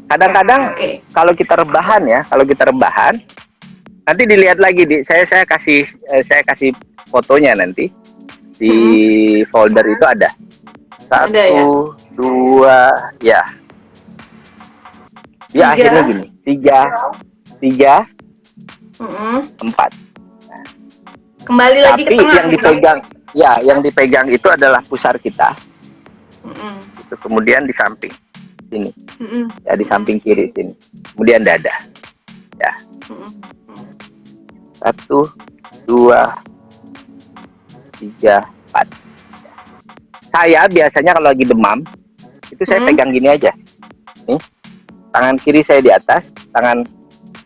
B: Kadang-kadang kalau kita rebahan ya, nanti dilihat lagi saya kasih fotonya nanti di folder itu ada. 1, 2, ya. Dia akhirnya gini, 3, 4.
A: Kembali lagi ke
B: Tapi
A: tengah.
B: yang dipegang itu adalah pusar kita. Itu kemudian di samping sini, ya di samping kiri sini. Kemudian dada, ya. 1, 2, 3, 4. Saya biasanya kalau lagi demam, itu saya pegang gini aja. Nih, tangan kiri saya di atas, tangan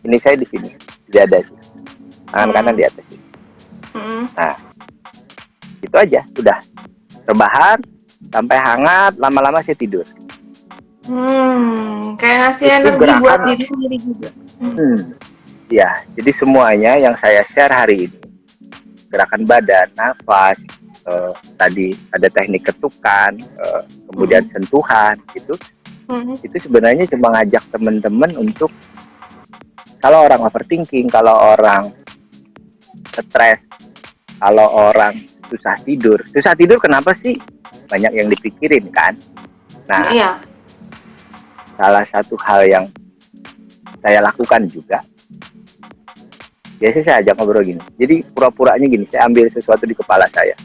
B: ini saya di sini, di dada sih. Tangan kanan di atas sini. Nah, itu aja, sudah. Rebahan sampai hangat, lama-lama saya tidur.
A: Kayak ngasih
B: Itu
A: energi
B: gerakan,
A: buat diri sendiri juga.
B: Ya, jadi semuanya yang saya share hari ini, gerakan badan, nafas, tadi ada teknik ketukan, kemudian sentuhan, gitu. Itu sebenarnya cuma ngajak teman-teman untuk, kalau orang overthinking, kalau orang stres, kalau orang susah tidur kenapa sih? Banyak yang dipikirin kan. Nah, salah satu hal yang saya lakukan juga, biasanya saya ajak ngobrol gini. Jadi pura-puranya gini, saya ambil sesuatu di kepala saya.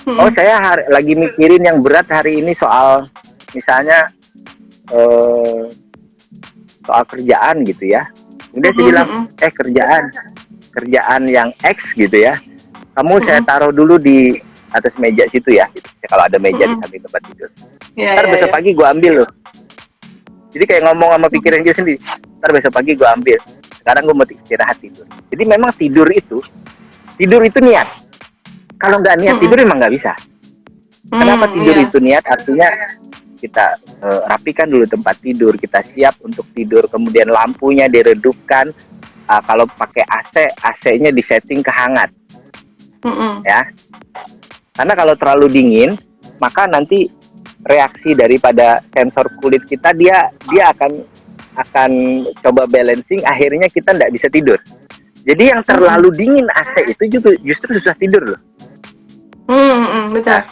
B: Oh, saya lagi mikirin yang berat hari ini soal, misalnya soal kerjaan gitu ya. Kemudian saya bilang, kerjaan yang X gitu ya. Kamu saya taruh dulu di atas meja situ ya, gitu. Kalau ada meja di samping tempat tidur. Ntar besok pagi gue ambil loh. Jadi kayak ngomong sama pikiran gue sendiri. Ntar besok pagi gue ambil. Sekarang gue mau istirahat tidur. Jadi memang tidur itu niat. Kalau nggak niat tidur emang nggak bisa. Kenapa tidur itu niat? Artinya kita rapikan dulu tempat tidur, kita siap untuk tidur, kemudian lampunya diredupkan. Kalau pakai AC-nya disetting ke hangat. Ya, karena kalau terlalu dingin, maka nanti reaksi daripada sensor kulit kita dia akan coba balancing, akhirnya kita nggak bisa tidur. Jadi yang terlalu dingin AC itu juga justru susah tidur loh.
A: Betul.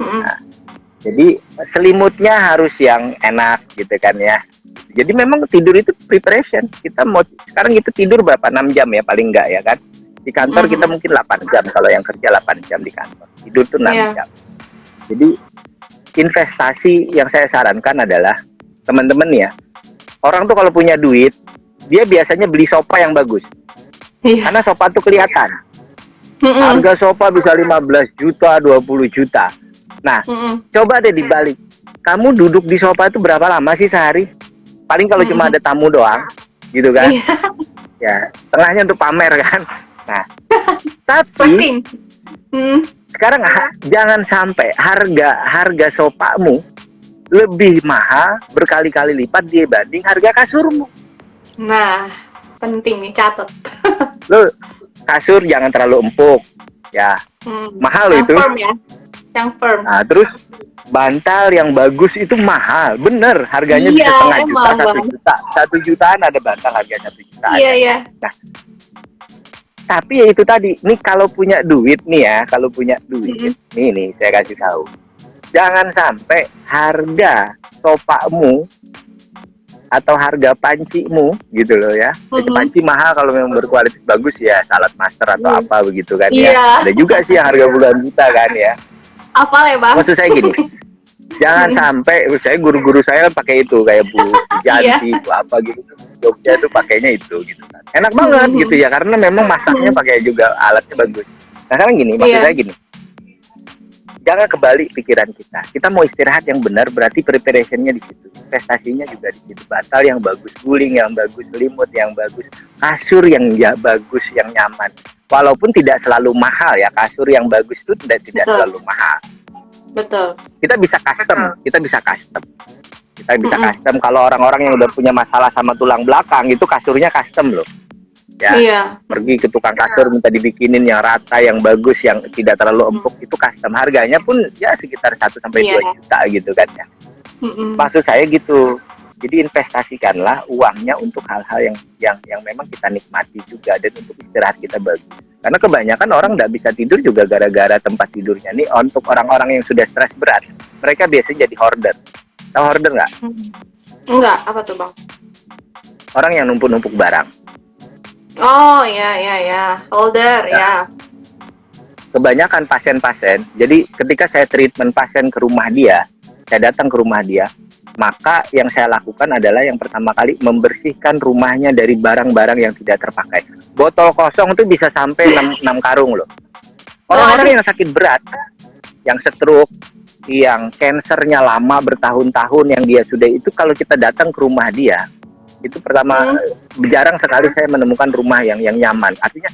B: Nah, jadi selimutnya harus yang enak gitu kan ya. Jadi memang tidur itu preparation. Sekarang kita tidur berapa? 6 jam ya paling enggak ya kan. Di kantor kita mungkin 8 jam, kalau yang kerja 8 jam di kantor. Tidur tuh 6 jam. Jadi investasi yang saya sarankan adalah, teman-teman ya, orang tuh kalau punya duit, dia biasanya beli sofa yang bagus. Karena sofa tuh kelihatan. Harga sofa bisa 15 juta, 20 juta. Nah, coba deh dibalik. Kamu duduk di sofa itu berapa lama sih sehari? Paling kalau cuma ada tamu doang, gitu kan. ya tengahnya untuk pamer kan. Nah, tapi
A: Flexing.
B: sekarang jangan sampai harga sopamu lebih mahal berkali-kali lipat dibanding harga kasurmu.
A: Nah, penting nih, catat.
B: Lo kasur jangan terlalu empuk, ya mahal
A: Yang
B: itu.
A: firm ya, yang firm.
B: Nah, terus bantal yang bagus itu mahal, bener. Harganya
A: Iya,
B: bisa setengah juta,
A: emang,
B: 1 juta, 1 jutaan ada bantal harga 1 jutaan.
A: Iya, iya.
B: Nah, tapi ya itu tadi, nih kalau punya duit nih ya, kalau punya duit, nih saya kasih tahu, jangan sampai harga sopamu atau harga pancimu gitu loh ya. Panci mahal kalau memang berkualitas bagus ya, Salad Master atau apa begitu kan ya. Ada juga sih yang harga puluhan juta kan ya.
A: Hafal ya Bang?
B: Maksud saya gini, jangan sampai saya guru-guru saya pakai itu kayak Bu Janti, Bu apa gitu. Jogja itu pakainya itu gitu kan. Enak banget gitu ya karena memang masaknya pakai juga alatnya bagus. Nah sekarang gini, maksud saya gini. Jangan kebalik pikiran kita. Kita mau istirahat yang benar berarti preparationnya di situ, investasinya juga di situ. Bantal yang bagus, guling yang bagus, selimut yang bagus, kasur yang bagus, yang nyaman. Walaupun tidak selalu mahal ya, kasur yang bagus itu tidak selalu mahal.
A: Betul.
B: Kita bisa custom. Kalau orang-orang yang udah punya masalah sama tulang belakang itu kasurnya custom loh. Ya, pergi ke tukang kasur minta dibikinin yang rata, yang bagus, yang tidak terlalu empuk, itu custom. Harganya pun ya sekitar 1 sampai 2 juta gitu kan ya. Maksud saya gitu. Jadi investasikanlah uangnya untuk hal-hal yang memang kita nikmati juga dan untuk istirahat kita bagus. Karena kebanyakan orang nggak bisa tidur juga gara-gara tempat tidurnya. Nih untuk orang-orang yang sudah stres berat, mereka biasanya jadi hoarder. Tahu hoarder nggak?
A: Enggak, apa tuh Bang?
B: Orang yang numpuk-numpuk barang.
A: Oh ya, holder ya.
B: Kebanyakan pasien-pasien, jadi ketika saya treatment pasien ke rumah dia, saya datang ke rumah dia, maka yang saya lakukan adalah yang pertama kali membersihkan rumahnya dari barang-barang yang tidak terpakai. Botol kosong itu bisa sampai 6 karung loh. Orang-orang yang sakit berat, yang stroke, yang kansernya lama bertahun-tahun, yang dia sudah itu, kalau kita datang ke rumah dia, itu pertama jarang sekali saya menemukan rumah yang nyaman. Artinya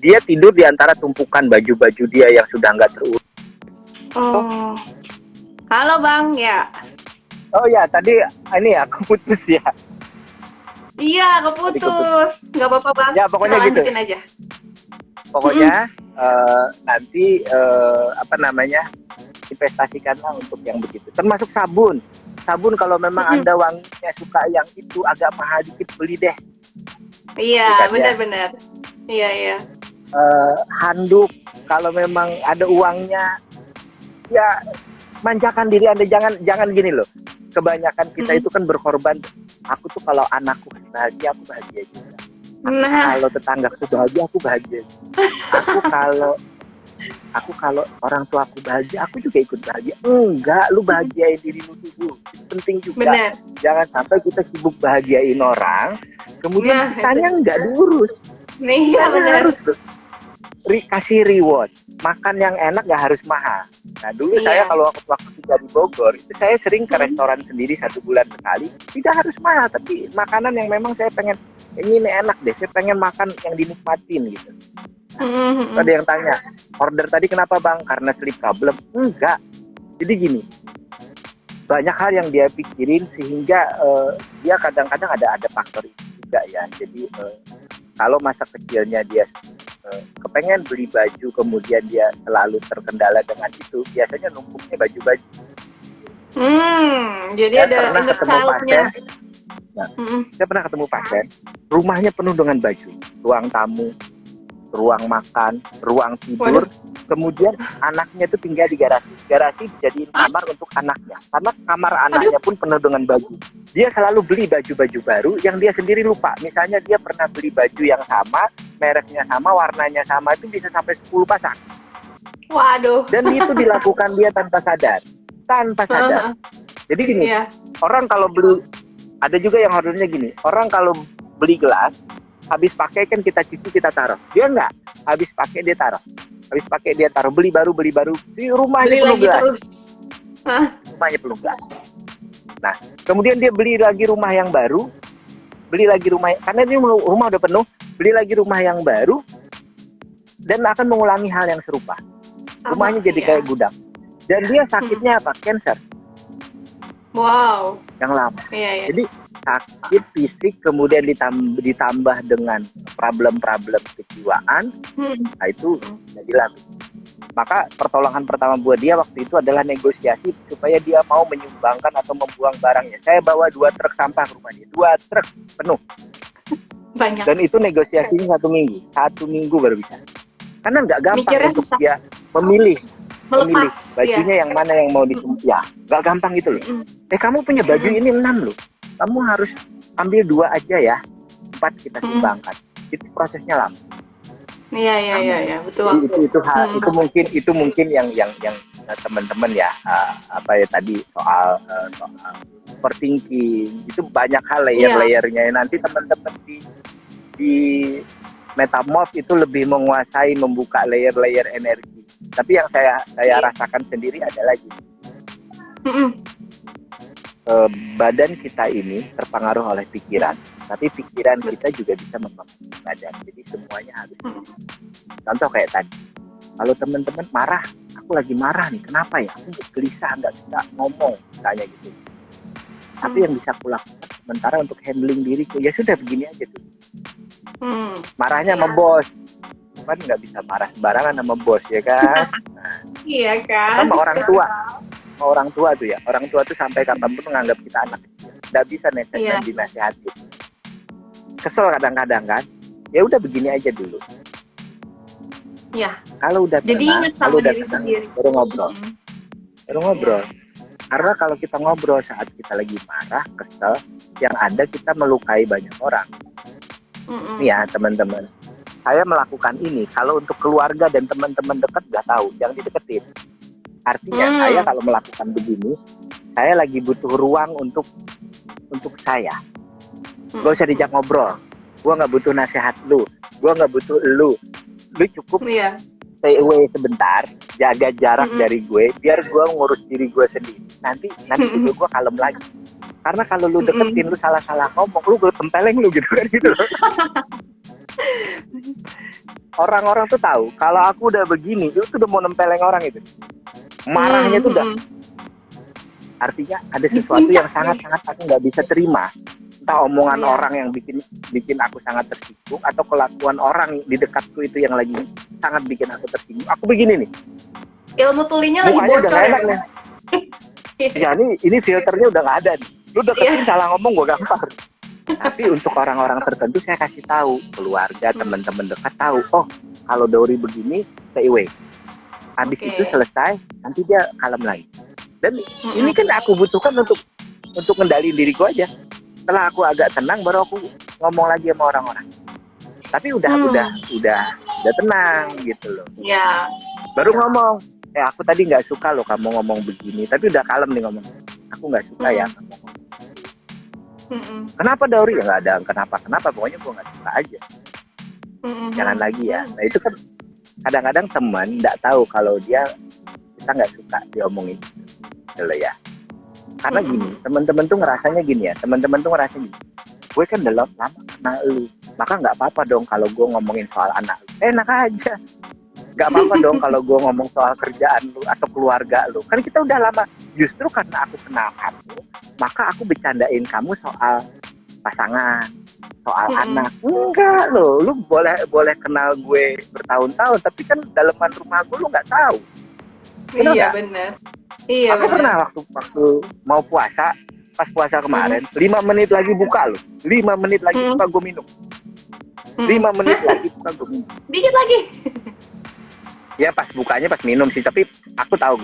B: dia tidur di antara tumpukan baju-baju dia yang sudah nggak terurus.
A: Oh. Halo Bang, ya.
B: Oh ya, tadi ini aku putus ya.
A: Iya, keputus. Nggak apa-apa Bang.
B: Ya pokoknya gitu.
A: Aja.
B: Pokoknya nanti investasikanlah untuk yang begitu. Termasuk sabun. Sabun kalau memang Anda wanginya suka yang itu agak mahal dikit, beli deh.
A: Iya, benar-benar. Iya.
B: Handuk kalau memang ada uangnya, ya manjakan diri Anda, jangan gini loh. Kebanyakan kita itu kan berkorban. Aku tuh kalau anakku bahagia, aku bahagia juga. Kalau tetanggaku bahagia, aku bahagia. Aku kalau orang tua aku bahagia, aku juga ikut bahagia. Enggak, lu bahagiain dirimu dulu. Itu penting juga.
A: Bener.
B: Jangan sampai kita sibuk bahagiain orang, kemudian kitanya nggak diurus.
A: Iya, benar.
B: Harus kasih reward. Makan yang enak nggak harus mahal. Nah dulu saya kalau waktu tinggal di Bogor, itu saya sering ke restoran sendiri 1 bulan sekali. Tidak harus mahal, tapi makanan yang memang saya pengen, ini enak deh, saya pengen makan yang dinikmatin gitu. Ada yang tanya, order tadi kenapa Bang? Karena sleep problem? Enggak. Jadi gini, banyak hal yang dia pikirin sehingga dia kadang-kadang ada faktor itu juga ya. Jadi kalau masa kecilnya dia kepengen beli baju, kemudian dia selalu terkendala dengan itu, biasanya numpuknya baju-baju.
A: Jadi
B: saya
A: ada
B: inner child-nya. Saya pernah ketemu pasien, rumahnya penuh dengan baju, ruang tamu, ruang makan, ruang tidur. Kemudian anaknya itu tinggal di garasi. Garasi dijadiin kamar untuk anaknya. Karena kamar anaknya pun penuh dengan baju. Dia selalu beli baju-baju baru yang dia sendiri lupa. Misalnya dia pernah beli baju yang sama, mereknya sama, warnanya sama, itu bisa sampai 10 pasang.
A: Waduh.
B: Dan itu dilakukan dia tanpa sadar. Jadi gini, orang kalau beli, ada juga yang ordernya gini, orang kalau beli gelas, habis pakai kan kita cuci, kita taruh. Dia enggak, habis pakai dia taruh. Beli baru. Di rumahnya penuh gelas. Rumahnya penuh gelas. Nah, kemudian dia beli lagi rumah yang baru, karena ini rumah udah penuh, beli lagi rumah yang baru dan akan mengulangi hal yang serupa. Rumahnya jadi kayak gudang. Dan dia sakitnya apa? Cancer.
A: Wow.
B: Yang lama.
A: Iya.
B: Jadi sakit fisik kemudian ditambah dengan problem-problem kejiwaan, nah itu jadilah. Maka pertolongan pertama buat dia waktu itu adalah negosiasi supaya dia mau menyumbangkan atau membuang barangnya. Saya bawa 2 truk sampah ke rumah dia, 2 truk penuh.
A: Banyak.
B: Dan itu negosiasinya 1 minggu, 1 minggu baru bisa. Karena nggak gampang
A: Mikirnya
B: untuk
A: susah.
B: dia memilih
A: Melepas,
B: bajunya yang mana yang mau ya nggak gampang gitu loh. Kamu punya baju ini 6 loh, kamu harus ambil 2 aja ya, 4 kita sumbangkan. Itu prosesnya lama.
A: Iya, betul.
B: Itu mungkin yang teman-teman ya, apa ya tadi soal overthinking, itu banyak hal layer-layernya. Nanti teman-teman di Metamorph itu lebih menguasai membuka layer-layer energi. Tapi yang saya rasakan sendiri adalah gini. Badan kita ini terpengaruh oleh pikiran, tapi pikiran kita juga bisa mempengaruhi badan. Jadi semuanya harus. Contoh kayak tadi, kalau teman-teman marah, aku lagi marah nih, kenapa ya? Aku gelisah, nggak bisa ngomong, misalnya gitu. Tapi yang bisa aku lakukan sementara untuk handling diriku, ya sudah begini aja tuh. Marahnya sama bos, kan nggak bisa marah sembarangan sama bos ya kan?
A: Iya kan?
B: Sama orang tua tuh ya, orang tua tuh sampai kapanpun menganggap kita anak kecil, nggak bisa dinasihatin. Kesel kadang-kadang kan, ya udah begini aja dulu.
A: Iya.
B: Kalau udah
A: jadi ingat sama diri sendiri.
B: Baru ngobrol. Karena kalau kita ngobrol saat kita lagi marah, kesel, yang ada kita melukai banyak orang. Nih ya teman-teman, saya melakukan ini kalau untuk keluarga dan teman-teman dekat nggak tahu, jangan dideketin. Artinya saya kalau melakukan begini, saya lagi butuh ruang untuk saya. Gak usah dijak ngobrol. Gue nggak butuh nasihat lu, gue nggak butuh lu cukup stay away sebentar, jaga jarak dari gue, biar gue ngurus diri gue sendiri. Nanti juga gue kalem lagi. Karena kalau lu deketin, lu salah-salah ngomong, lu gue tempeleng lu gitu kan gitu. Orang-orang tuh tahu kalau aku udah begini, itu udah mau nempeleng orang itu. Marahnya tuh udah. Artinya ada sesuatu yang sangat-sangat aku nggak bisa terima. Entah omongan orang yang bikin aku sangat tersinggung, atau kelakuan orang di dekatku itu yang lagi sangat bikin aku tersinggung. Aku begini nih.
A: Ilmu tulinya lagi bocor
B: ya. Nih. Ya ini filternya udah nggak ada nih. Lu deketin salah ngomong gue gampar. Tapi untuk orang-orang tertentu saya kasih tahu, keluarga, teman-teman dekat tahu. Oh, kalau Dauri begini, stay away. Habis itu selesai, nanti dia kalem lagi. Dan ini kan aku butuhkan untuk ngendaliin diriku aja. Setelah aku agak tenang, baru aku ngomong lagi sama orang-orang. Tapi udah tenang gitu loh.
A: Ya.
B: Baru ngomong, aku tadi nggak suka loh kamu ngomong begini. Tapi udah kalem nih ngomong. Aku nggak suka ya kamu ngomong. Kenapa Dauri? Ya nggak ada kenapa. Pokoknya gue nggak suka aja. Jangan lagi ya. Nah itu kan kadang-kadang teman nggak tahu kalau kita nggak suka diomongin. Gitu ya. Karena gini, teman-teman tuh ngerasanya gini ya. Gue kan udah lama kenal lu, maka nggak apa-apa dong kalau gue ngomongin soal anak lu. Enak aja. Nggak apa-apa dong kalau gue ngomong soal kerjaan lu atau keluarga lu. Kan kita udah lama. Justru karena aku kenal kamu, maka aku bercandain kamu soal pasangan, soal anak. Enggak loh, lu boleh kenal gue bertahun-tahun, tapi kan daleman rumah gue lu nggak tahu.
A: Iya benar. Iya.
B: Aku pernah waktu mau puasa, pas puasa kemarin, 5 menit lagi buka loh. 5 menit lagi buka gue minum. 5 menit lagi buka gue minum.
A: Dikit lagi.
B: Ya pas bukanya pas minum sih, tapi aku tahu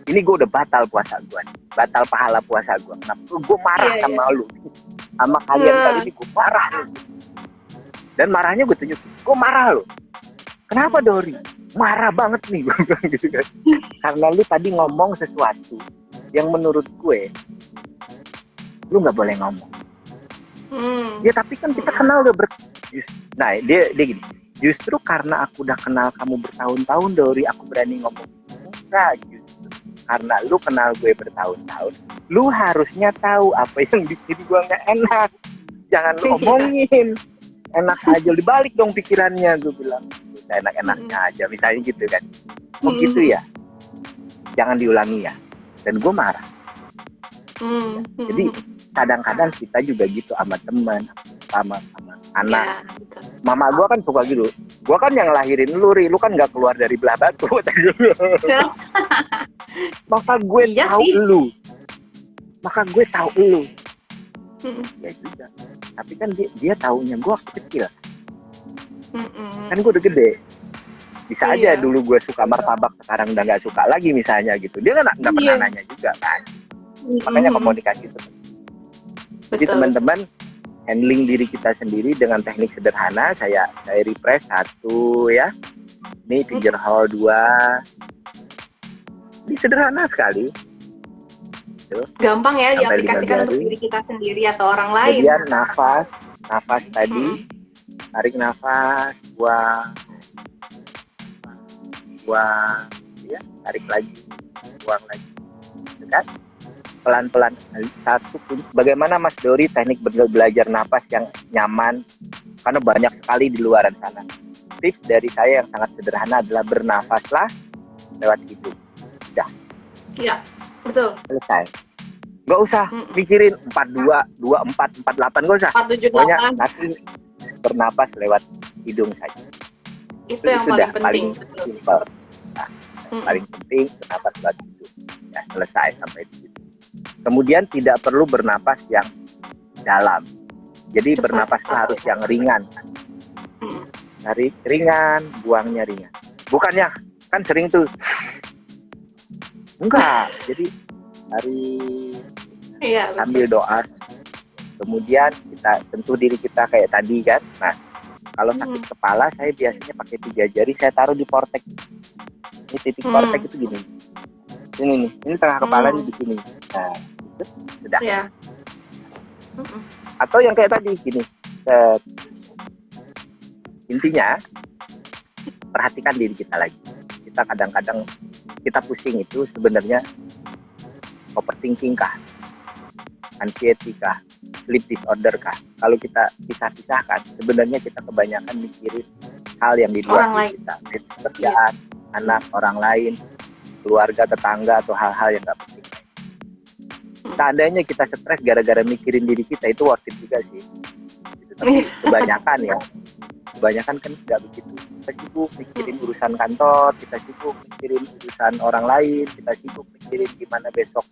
B: ini gue udah batal puasa gue, batal pahala puasa gue. Kenapa? Gue marah sama lu, sama kalian kali ini gue marah lu. Dan marahnya gue tunjukin, gue marah lu. Kenapa Dauri? Marah banget nih gue bilang gitu kan. Karena lu tadi ngomong sesuatu yang menurut gue lu nggak boleh ngomong. Ya tapi kan kita kenal udah Nah dia gini. Justru karena aku udah kenal kamu bertahun-tahun, Dauri, aku berani ngomong. Enggak, justru karena lu kenal gue bertahun-tahun, lu harusnya tahu apa yang bikin gue nggak enak. Jangan lu omongin. enak aja, dibalik dong pikirannya, gue bilang. Enak-enaknya aja, misalnya gitu kan. Oh gitu ya, jangan diulangi ya. Dan gue marah. Jadi kadang-kadang kita juga gitu sama teman, sama anak.
A: Ya, betul.
B: Mama gue kan suka gitu. Gue kan yang lahirin lu, Ri. Lu kan gak keluar dari belah batu. Maka gue
A: Iya
B: tahu
A: sih.
B: lu. Maka gue tahu lu. Ya juga. Tapi kan dia taunya gue waktu kecil. Kan gue udah gede. Bisa aja dulu gue suka martabak, sekarang udah gak suka lagi misalnya gitu. Dia kan gak pernah nanya juga kan. Makanya komunikasi itu. Jadi teman-teman, handling diri kita sendiri dengan teknik sederhana. Saya refresh 1 ya. Ini finger hold 2. Ini sederhana sekali. Tuh.
A: Gampang ya
B: Sampai
A: diaplikasikan untuk diri kita sendiri atau orang lain.
B: Kemudian nafas tadi. Tarik nafas, buang, ya, tarik lagi, buang lagi. Kan? Pelan-pelan. Satu, bagaimana Mas Dori teknik belajar nafas yang nyaman? Karena banyak sekali di luar sana. Tips dari saya yang sangat sederhana adalah bernafaslah lewat hidung. Udah.
A: Iya, betul.
B: Selesai. Nggak usah mikirin 42, 24, 48, nggak usah.
A: 478.
B: Pokoknya nanti bernapas lewat hidung saja.
A: Itu yang paling penting.
B: Simple. Nah, paling penting bernapas lewat hidung. Ya, selesai sampai di situ. Kemudian tidak perlu bernapas yang dalam. Jadi bernapaslah harus yang ringan. Dari ringan, buangnya ringan. Bukannya kan sering tuh. Enggak. Jadi sambil doa. Kemudian kita sentuh diri kita kayak tadi kan. Nah, kalau sakit kepala saya biasanya pakai 3 jari, saya taruh di portek. Ini titik portek itu gini. Ini nih, ini tengah kepala di sini. Nah, itu sudah.
A: Ya.
B: Atau yang kayak tadi gini. Intinya perhatikan diri kita lagi. Kita kadang-kadang kita pusing itu sebenarnya overthinking kah? Anxiety kah? Sleep disorder kah? Kalau kita pisah-pisahkan, sebenarnya kita kebanyakan mikirin hal yang di luar diri kita, pekerjaan, anak, orang lain, keluarga, tetangga, atau hal-hal yang nggak penting. Seandainya kita stres gara-gara mikirin diri kita, itu worth it juga sih. Gitu. Tapi kebanyakan kan nggak begitu. Kita sibuk mikirin urusan kantor, kita sibuk mikirin urusan orang lain, kita sibuk mikirin gimana besok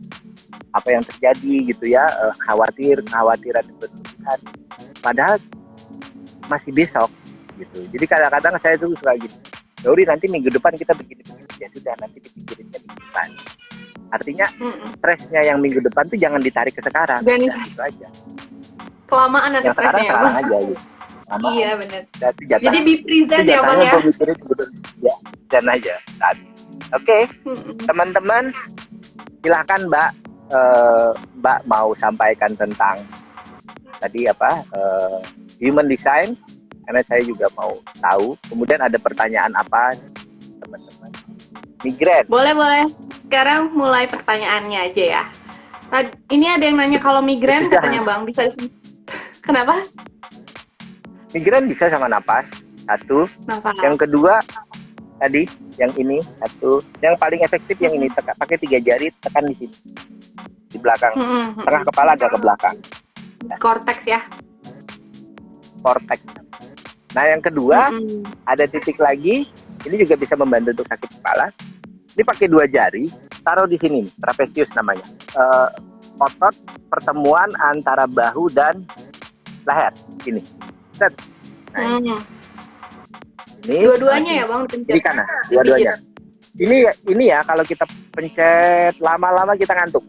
B: apa yang terjadi gitu ya, kekhawatiran berlebihan. Padahal masih besok gitu. Jadi kadang-kadang saya tuh suka gitu. Dori nanti minggu depan kita begini, ya sudah nanti dipikirinnya minggu depan. Artinya stresnya yang minggu depan tuh jangan ditarik ke sekarang. Ya, gitu aja.
A: Kelamaan nanti stresnya ya, Bang.
B: Aja gitu.
A: Iya benar.
B: Jadi
A: di present ya Bang ya.
B: Ya, dan aja. Oke. Teman-teman, silakan Mbak mau sampaikan tentang tadi human design, karena saya juga mau tahu. Kemudian ada pertanyaan apa, teman-teman? Migren.
A: Boleh. Sekarang mulai pertanyaannya aja ya. Ini ada yang nanya kalau migren katanya Bang bisa kenapa?
B: Migren bisa sama napas. 1.
A: Nafas.
B: Yang kedua tadi yang ini 1. Yang paling efektif yang ini pakai 3 jari, tekan di sini. Di belakang. Tengah kepala agak ke belakang.
A: Cortex ya.
B: Cortex. Nah, yang kedua ada titik lagi. Ini juga bisa membantu untuk sakit kepala. Ini pakai 2 jari, taruh di sini, trapezius namanya. Otot pertemuan antara bahu dan leher. Ini. Set. Nah, ini
A: dua-duanya ya Bang dipencet.
B: Di kanan, dua-duanya. Ini ya kalau kita pencet lama-lama kita ngantuk.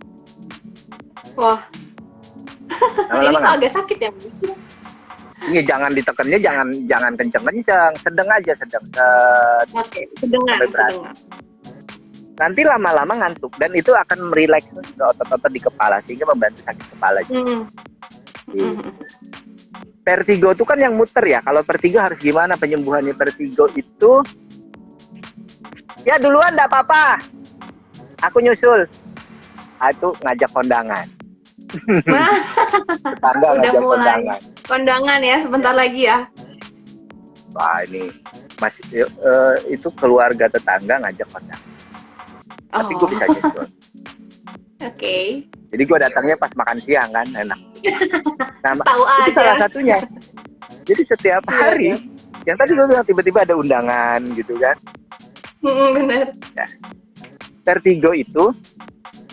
A: Wah. Ini kok agak sakit ya Bang?
B: Iya, jangan ditekannya, jangan kenceng-kenceng, sedang aja, sedang.
A: Oke, sedang.
B: Nanti lama-lama ngantuk dan itu akan merileks otot-otot di kepala sehingga membantu sakit kepala. Vertigo itu kan yang muter ya. Kalau vertigo harus gimana penyembuhannya? Vertigo itu ya duluan enggak apa-apa, aku nyusul. Itu ngajak kondangan.
A: Nah,
B: Tetangga
A: udah
B: ngajak
A: mulai
B: kondangan.
A: kondangan ya sebentar lagi ya.
B: Wah ini masih itu keluarga tetangga ngajak kondangan. Tapi gue
A: Oh,
B: bisa nyusul.
A: oke.
B: Jadi gue datangnya pas makan siang kan, enak. Nah,
A: Tahu
B: itu
A: aja.
B: salah satunya. Jadi setiap
A: Iya,
B: hari,
A: iya.
B: yang tadi gue bilang tiba-tiba ada undangan gitu kan.
A: Bener.
B: Ya. Vertigo itu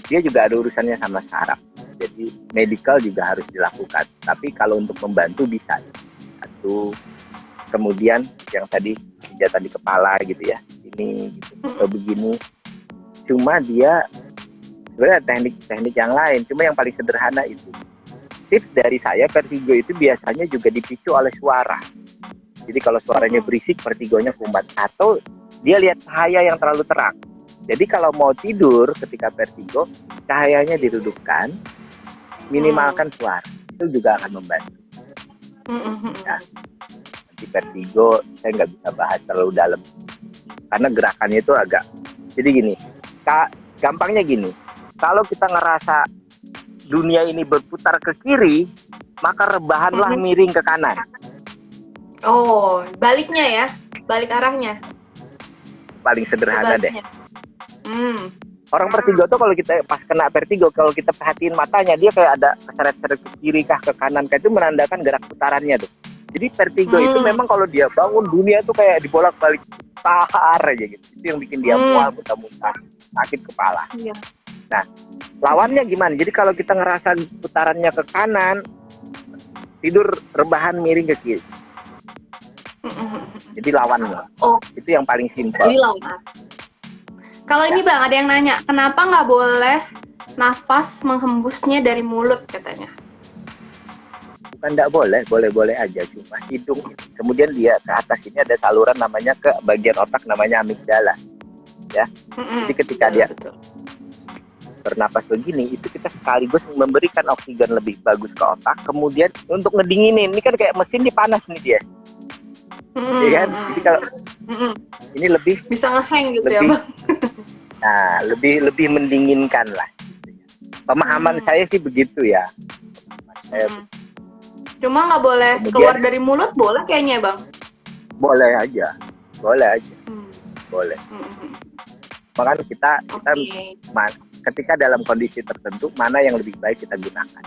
B: dia juga ada urusannya sama saraf. Jadi medical juga harus dilakukan. Tapi kalau untuk membantu bisa. Satu, kemudian yang tadi pijatan di kepala gitu ya. Ini gitu, begini. Cuma dia sebenarnya teknik-teknik yang lain. Cuma yang paling sederhana itu. Tips dari saya, vertigo itu biasanya juga dipicu oleh suara. Jadi kalau suaranya berisik, vertigonya kumat. Atau dia lihat cahaya yang terlalu terang. Jadi kalau mau tidur ketika vertigo, cahayanya diredupkan, minimalkan suara. Itu juga akan membantu. Ya. Nanti vertigo, saya nggak bisa bahas terlalu dalam. Karena gerakannya itu agak... Jadi gini, gampangnya gini. Kalau kita ngerasa dunia ini berputar ke kiri, maka rebahanlah miring ke kanan.
A: Oh, baliknya ya, balik arahnya.
B: Paling sederhana deh. Orang
A: Hmm.
B: vertigo tuh kalau kita pas kena vertigo, kalau kita perhatiin matanya, dia kayak ada keseret-seret ke kiri kah ke kanan kah, itu menandakan gerak putarannya tuh. Jadi vertigo itu memang kalau dia bangun, dunia tuh kayak dibolak-balik putar aja gitu. Itu yang bikin dia mual, muntah-muntah, sakit kepala.
A: Iya.
B: Nah, lawannya gimana? Jadi kalau kita ngerasa putarannya ke kanan, tidur rebahan miring ke kiri. Jadi lawannya.
A: Oh,
B: Itu yang paling simpel.
A: jadi lawan. Kalau ini Bang, ada yang nanya, kenapa nggak boleh nafas menghembusnya dari mulut katanya?
B: Bukan nggak boleh, boleh-boleh aja. Cuma hidung. Kemudian dia ke atas ini ada saluran namanya ke bagian otak namanya amigdala. Ya. Jadi ketika dia bernapas begini, itu kita sekaligus memberikan oksigen lebih bagus ke otak. Kemudian untuk ngedinginin, ini kan kayak mesin dipanas nih dia. Iya kan? Jadi kalau ini lebih
A: bisa ngehang gitu
B: lebih,
A: ya Bang?
B: Nah, lebih mendinginkan lah. Pemahaman saya sih begitu ya.
A: Cuma nggak boleh
B: kemudian,
A: keluar dari mulut, boleh kayaknya Bang?
B: Boleh aja. Boleh. Makanya kita ketika dalam kondisi tertentu, mana yang lebih baik kita gunakan.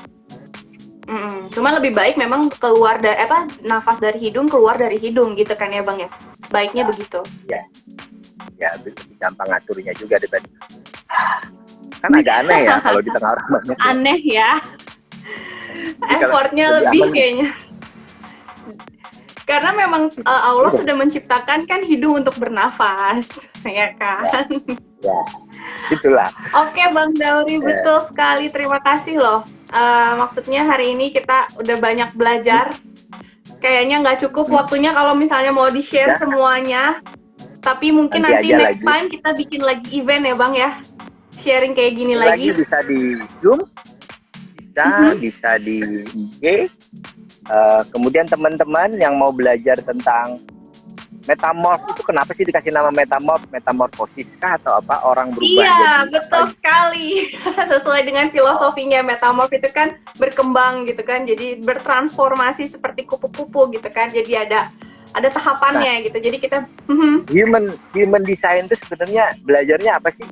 A: Cuma lebih baik memang keluar dari nafas dari hidung, keluar dari hidung gitu kan ya Bang ya? Baiknya begitu.
B: Ya lebih gampang ngaturnya juga dibanding. Kan agak aneh ya kalau di tengah orang banyak.
A: Aneh ya. Effortnya lebih kayaknya. Karena memang Allah sudah menciptakan kan hidung untuk bernafas, ya kan?
B: Ya, itulah.
A: Oke Bang Dauri, betul sekali. Terima kasih loh. Maksudnya hari ini kita udah banyak belajar. Kayaknya nggak cukup waktunya kalau misalnya mau di-share semuanya. Tapi mungkin nanti next time kita bikin lagi event ya Bang ya. Sharing kayak gini lagi.
B: Bisa di Zoom, bisa di IG. Kemudian teman-teman yang mau belajar tentang metamorf itu, kenapa sih dikasih nama metamorfosis kah atau apa, orang berubah?
A: Iya, betul sekali. Sesuai dengan filosofinya, metamorf itu kan berkembang gitu kan, jadi bertransformasi seperti kupu-kupu gitu kan, jadi ada tahapannya gitu. Jadi kita
B: human design itu sebenarnya belajarnya apa sih?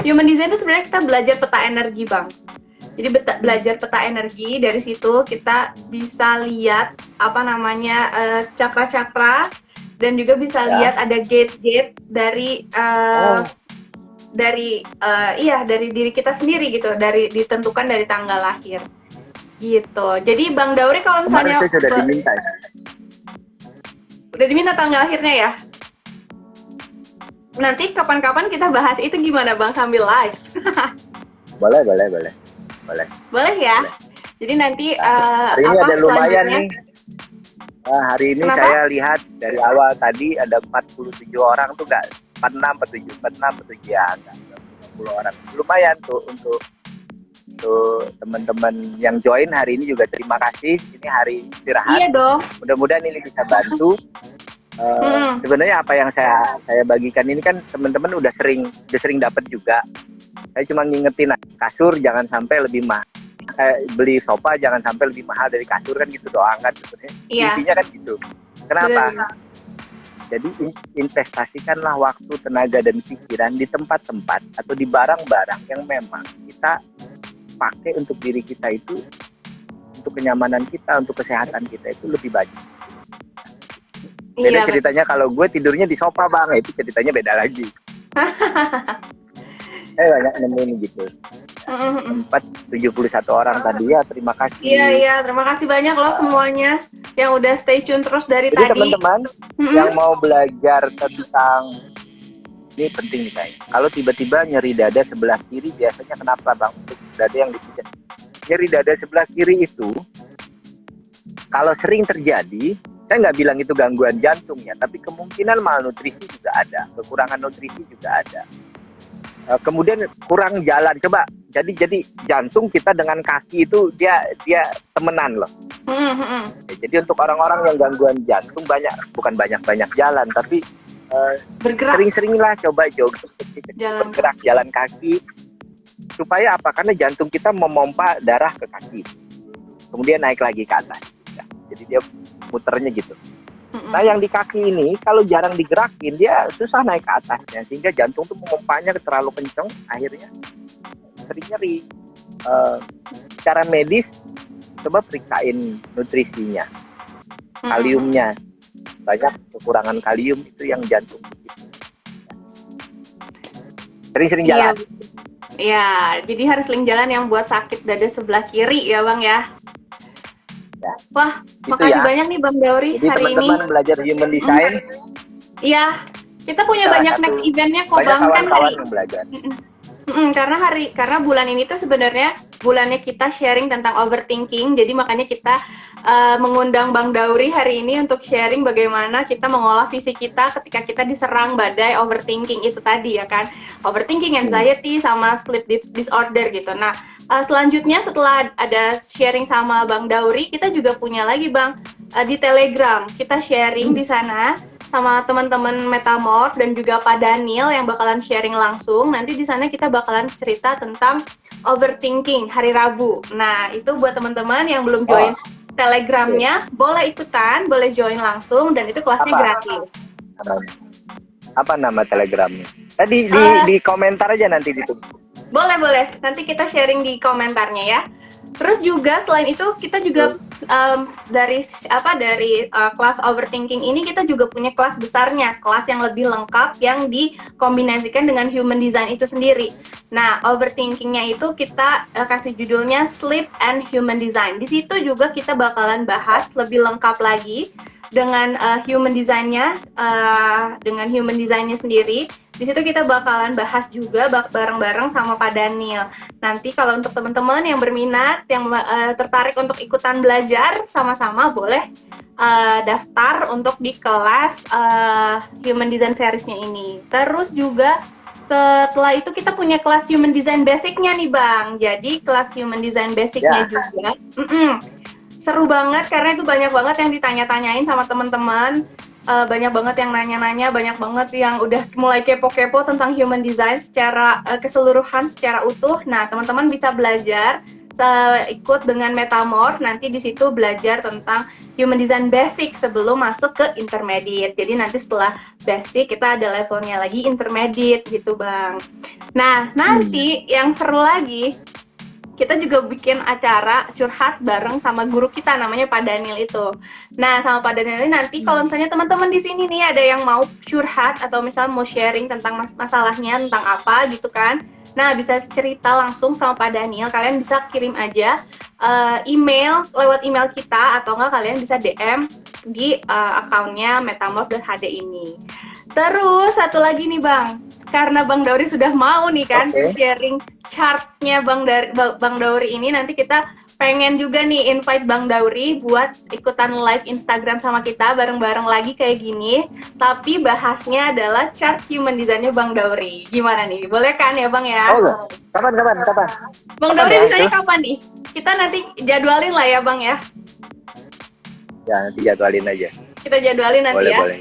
A: Human design itu sebenarnya kita belajar peta energi Bang. Jadi belajar peta energi, dari situ kita bisa lihat cakra-cakra, dan juga bisa lihat ada gate-gate dari dari diri kita sendiri gitu, ditentukan dari tanggal lahir gitu. Jadi Bang Dauri kalau misalnya udah diminta tanggal lahirnya ya, nanti kapan-kapan kita bahas itu gimana Bang sambil live.
B: Boleh ya.
A: Boleh. Jadi nanti
B: hari ini ada lumayan nih. Hari ini
A: Kenapa?
B: Saya lihat dari awal tadi ada 47 orang tuh, enggak 46 ya, enggak 50 orang. Lumayan tuh untuk teman-teman yang join hari ini juga terima kasih. Ini hari istirahat.
A: Iya dong.
B: Mudah-mudahan ini bisa bantu. Sebenarnya apa yang saya bagikan ini kan teman-teman udah sering dapat juga. Saya cuma ngingetin kasur jangan sampai lebih beli sofa jangan sampai lebih mahal dari kasur kan gitu doang kan sebenarnya.
A: Iya.
B: Intinya kan gitu. Kenapa?
A: Benar.
B: Jadi investasikanlah waktu, tenaga, dan pikiran di tempat-tempat atau di barang-barang yang memang kita pakai untuk diri kita itu, untuk kenyamanan kita, untuk kesehatan kita itu lebih baik. Beda
A: Iya,
B: ceritanya kalau gue tidurnya di sofa bang, itu ceritanya beda lagi. Banyak nemuin gitu. Tempat 71 orang tadi ya, terima kasih.
A: Iya, terima kasih banyak loh semuanya yang udah stay tune terus dari
B: Jadi
A: tadi.
B: teman-teman yang mau belajar tentang ini penting nih guys. Kalau tiba-tiba nyeri dada sebelah kiri biasanya kenapa bang? Untuk dada yang dipijat. Nyeri dada sebelah kiri itu kalau sering terjadi, saya nggak bilang itu gangguan jantung ya, tapi kemungkinan malnutrisi juga ada, kekurangan nutrisi juga ada. Kemudian kurang jalan, coba jadi jantung kita dengan kaki itu dia temenan loh. Jadi untuk orang-orang yang gangguan jantung bukan banyak jalan, tapi
A: bergerak,
B: sering-seringlah coba jogging, bergerak jalan kaki, supaya apa? Karena jantung kita memompa darah ke kaki, kemudian naik lagi ke atas. Ya, jadi dia muternya gitu. Nah yang di kaki ini kalau jarang digerakin dia susah naik ke atasnya, sehingga jantung tuh memompanya terlalu kenceng, akhirnya sering nyeri. Secara medis coba periksain nutrisinya, kaliumnya, banyak kekurangan kalium itu yang jantung. Sering-sering jalan.
A: Iya, jadi harus sering jalan yang buat sakit dada sebelah kiri ya bang ya. Wah,
B: gitu
A: makasih
B: ya.
A: banyak nih Bang Dauri
B: jadi
A: hari ini.
B: teman-teman belajar human design.
A: Iya, kita punya banyak next eventnya kok Bang, kan hari
B: yang belajar.
A: Karena bulan ini tuh sebenarnya bulannya kita sharing tentang overthinking, jadi makanya kita mengundang Bang Dauri hari ini untuk sharing bagaimana kita mengolah visi kita ketika kita diserang badai overthinking itu tadi ya kan, overthinking, anxiety, sama sleep disorder gitu. Nah selanjutnya setelah ada sharing sama Bang Dauri, kita juga punya lagi Bang di Telegram, kita sharing di sana sama teman-teman Metamorph dan juga Pak Daniel yang bakalan sharing langsung. Nanti di sana kita bakalan cerita tentang overthinking hari Rabu. Nah, itu buat teman-teman yang belum join Telegramnya, boleh ikutan, boleh join langsung, dan itu kelasnya gratis.
B: Apa nama Telegramnya? Tadi di komentar aja nanti ditulis.
A: Boleh. Nanti kita sharing di komentarnya ya. Terus juga selain itu kita juga dari kelas overthinking ini kita juga punya kelas besarnya, kelas yang lebih lengkap yang dikombinasikan dengan human design itu sendiri. Nah, overthinkingnya itu kita kasih judulnya Sleep and Human Design. Di situ juga kita bakalan bahas lebih lengkap lagi dengan human design-nya, sendiri. Di situ kita bakalan bahas juga bareng-bareng sama Pak Daniel. Nanti kalau untuk teman-teman yang berminat, yang tertarik untuk ikutan belajar sama-sama, boleh daftar untuk di kelas Human Design Series-nya ini. Terus juga setelah itu kita punya kelas Human Design Basic-nya nih Bang. Jadi kelas Human Design Basic-nya juga seru banget karena itu banyak banget yang ditanya-tanyain sama teman-teman. Banyak banget yang nanya-nanya, banyak banget yang udah mulai kepo-kepo tentang human design secara keseluruhan, secara utuh. Nah, teman-teman bisa belajar ikut dengan Metamorph, nanti di situ belajar tentang human design basic sebelum masuk ke intermediate. Jadi nanti setelah basic kita ada levelnya lagi intermediate gitu Bang. Nah, nanti yang seru lagi, kita juga bikin acara curhat bareng sama guru kita namanya Pak Daniel itu. Nah, sama Pak Daniel ini nanti kalau misalnya teman-teman di sini nih ada yang mau curhat atau misalnya mau sharing tentang masalahnya tentang apa gitu kan. Nah, bisa cerita langsung sama Pak Daniel. Kalian bisa kirim aja email lewat email kita atau enggak kalian bisa DM di akunnya metamorph.hd ini. Terus satu lagi nih Bang, karena Bang Dauri sudah mau nih kan sharing chartnya Bang Dauri ini, nanti kita pengen juga nih invite Bang Dauri buat ikutan live Instagram sama kita bareng-bareng lagi kayak gini, tapi bahasnya adalah chart human design-nya Bang Dauri. Gimana nih? Boleh kan ya Bang ya?
B: Oh, kapan?
A: Bang Dauri bisanya kapan nih? Kita nanti jadwalin lah ya Bang ya?
B: Ya, nanti jadwalin aja.
A: Kita jadwalin nanti
B: boleh,
A: ya.
B: Boleh.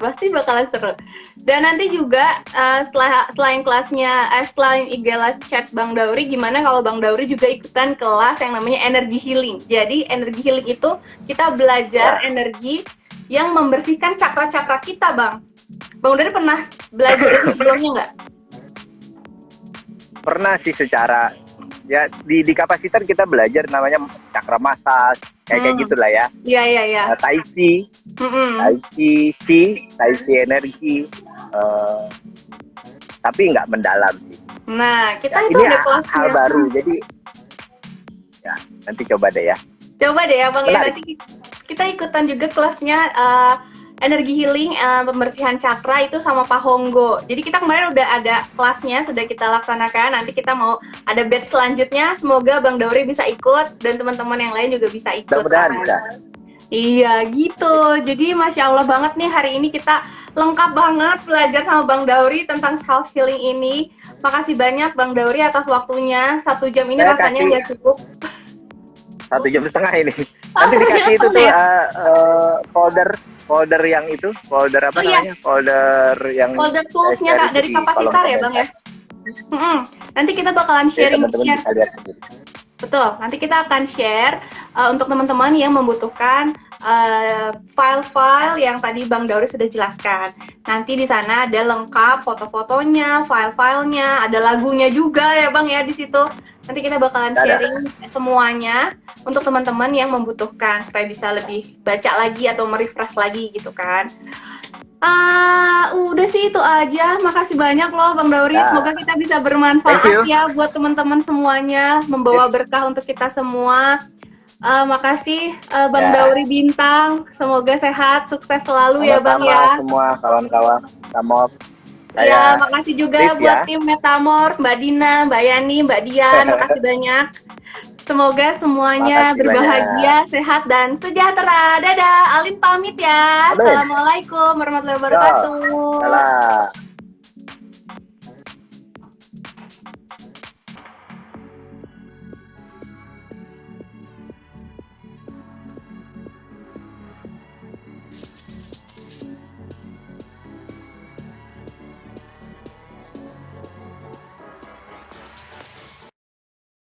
A: Pasti bakalan seru. Dan nanti juga selain kelasnya, selain IG Live Chat Bang Dauri, gimana kalau Bang Dauri juga ikutan kelas yang namanya Energy Healing. Jadi Energy Healing itu kita belajar energi yang membersihkan cakra-cakra kita, Bang. Bang Dauri pernah belajar itu sebelumnya nggak?
B: Pernah sih, secara ya di kapasitas kita belajar namanya cakra massage kayak gitulah ya.
A: Iya.
B: Tai Chi, Tai Chi energi, tapi nggak mendalam sih.
A: Nah, kita
B: ya,
A: itu
B: ini
A: ada kelasnya.
B: hal baru, jadi ya nanti coba deh ya.
A: Coba deh ya Bang, ya,
B: Menarik.
A: nanti kita ikutan juga kelasnya energi healing, pembersihan cakra itu sama Pak Honggo. Jadi kita kemarin udah ada kelasnya, sudah kita laksanakan. Nanti kita mau ada batch selanjutnya. Semoga Bang Dauri bisa ikut dan teman-teman yang lain juga bisa ikut.
B: Mudah-mudahan bisa.
A: Iya gitu. Jadi Masya Allah banget nih, hari ini kita lengkap banget belajar sama Bang Dauri tentang self healing ini. Makasih banyak Bang Dauri atas waktunya. 1 jam ini
B: Saya
A: rasanya
B: kasih
A: nggak cukup.
B: 1 jam setengah ini. Nanti dikasih itu tuh folder yang itu, folder apa namanya? Folder yang
A: folder tools-nya Kak dari Kapasitar ya Bang ya. Nanti kita bakalan share. Betul, nanti kita akan share untuk teman-teman yang membutuhkan file-file yang tadi Bang Dauri sudah jelaskan. Nanti di sana ada lengkap foto-fotonya, file-filenya, ada lagunya juga ya Bang ya di situ. Nanti kita bakalan sharing semuanya untuk teman-teman yang membutuhkan supaya bisa lebih baca lagi atau merefresh lagi gitu kan. Udah sih itu aja. Makasih banyak loh Bang Dauri. Semoga kita bisa bermanfaat ya buat teman-teman semuanya, membawa berkah untuk kita semua. Makasih Bang Dauri Bintang. Semoga sehat, sukses selalu ya Bang ya.
B: Semua kawan-kawan Metamorph.
A: Ya, makasih juga buat tim Metamorph, Mbak Dina, Mbak Yani, Mbak Dian. Makasih banyak. Semoga semuanya berbahagia, sehat, dan sejahtera. Dadah, Alin pamit ya. Assalamualaikum warahmatullahi wabarakatuh.
B: Salam.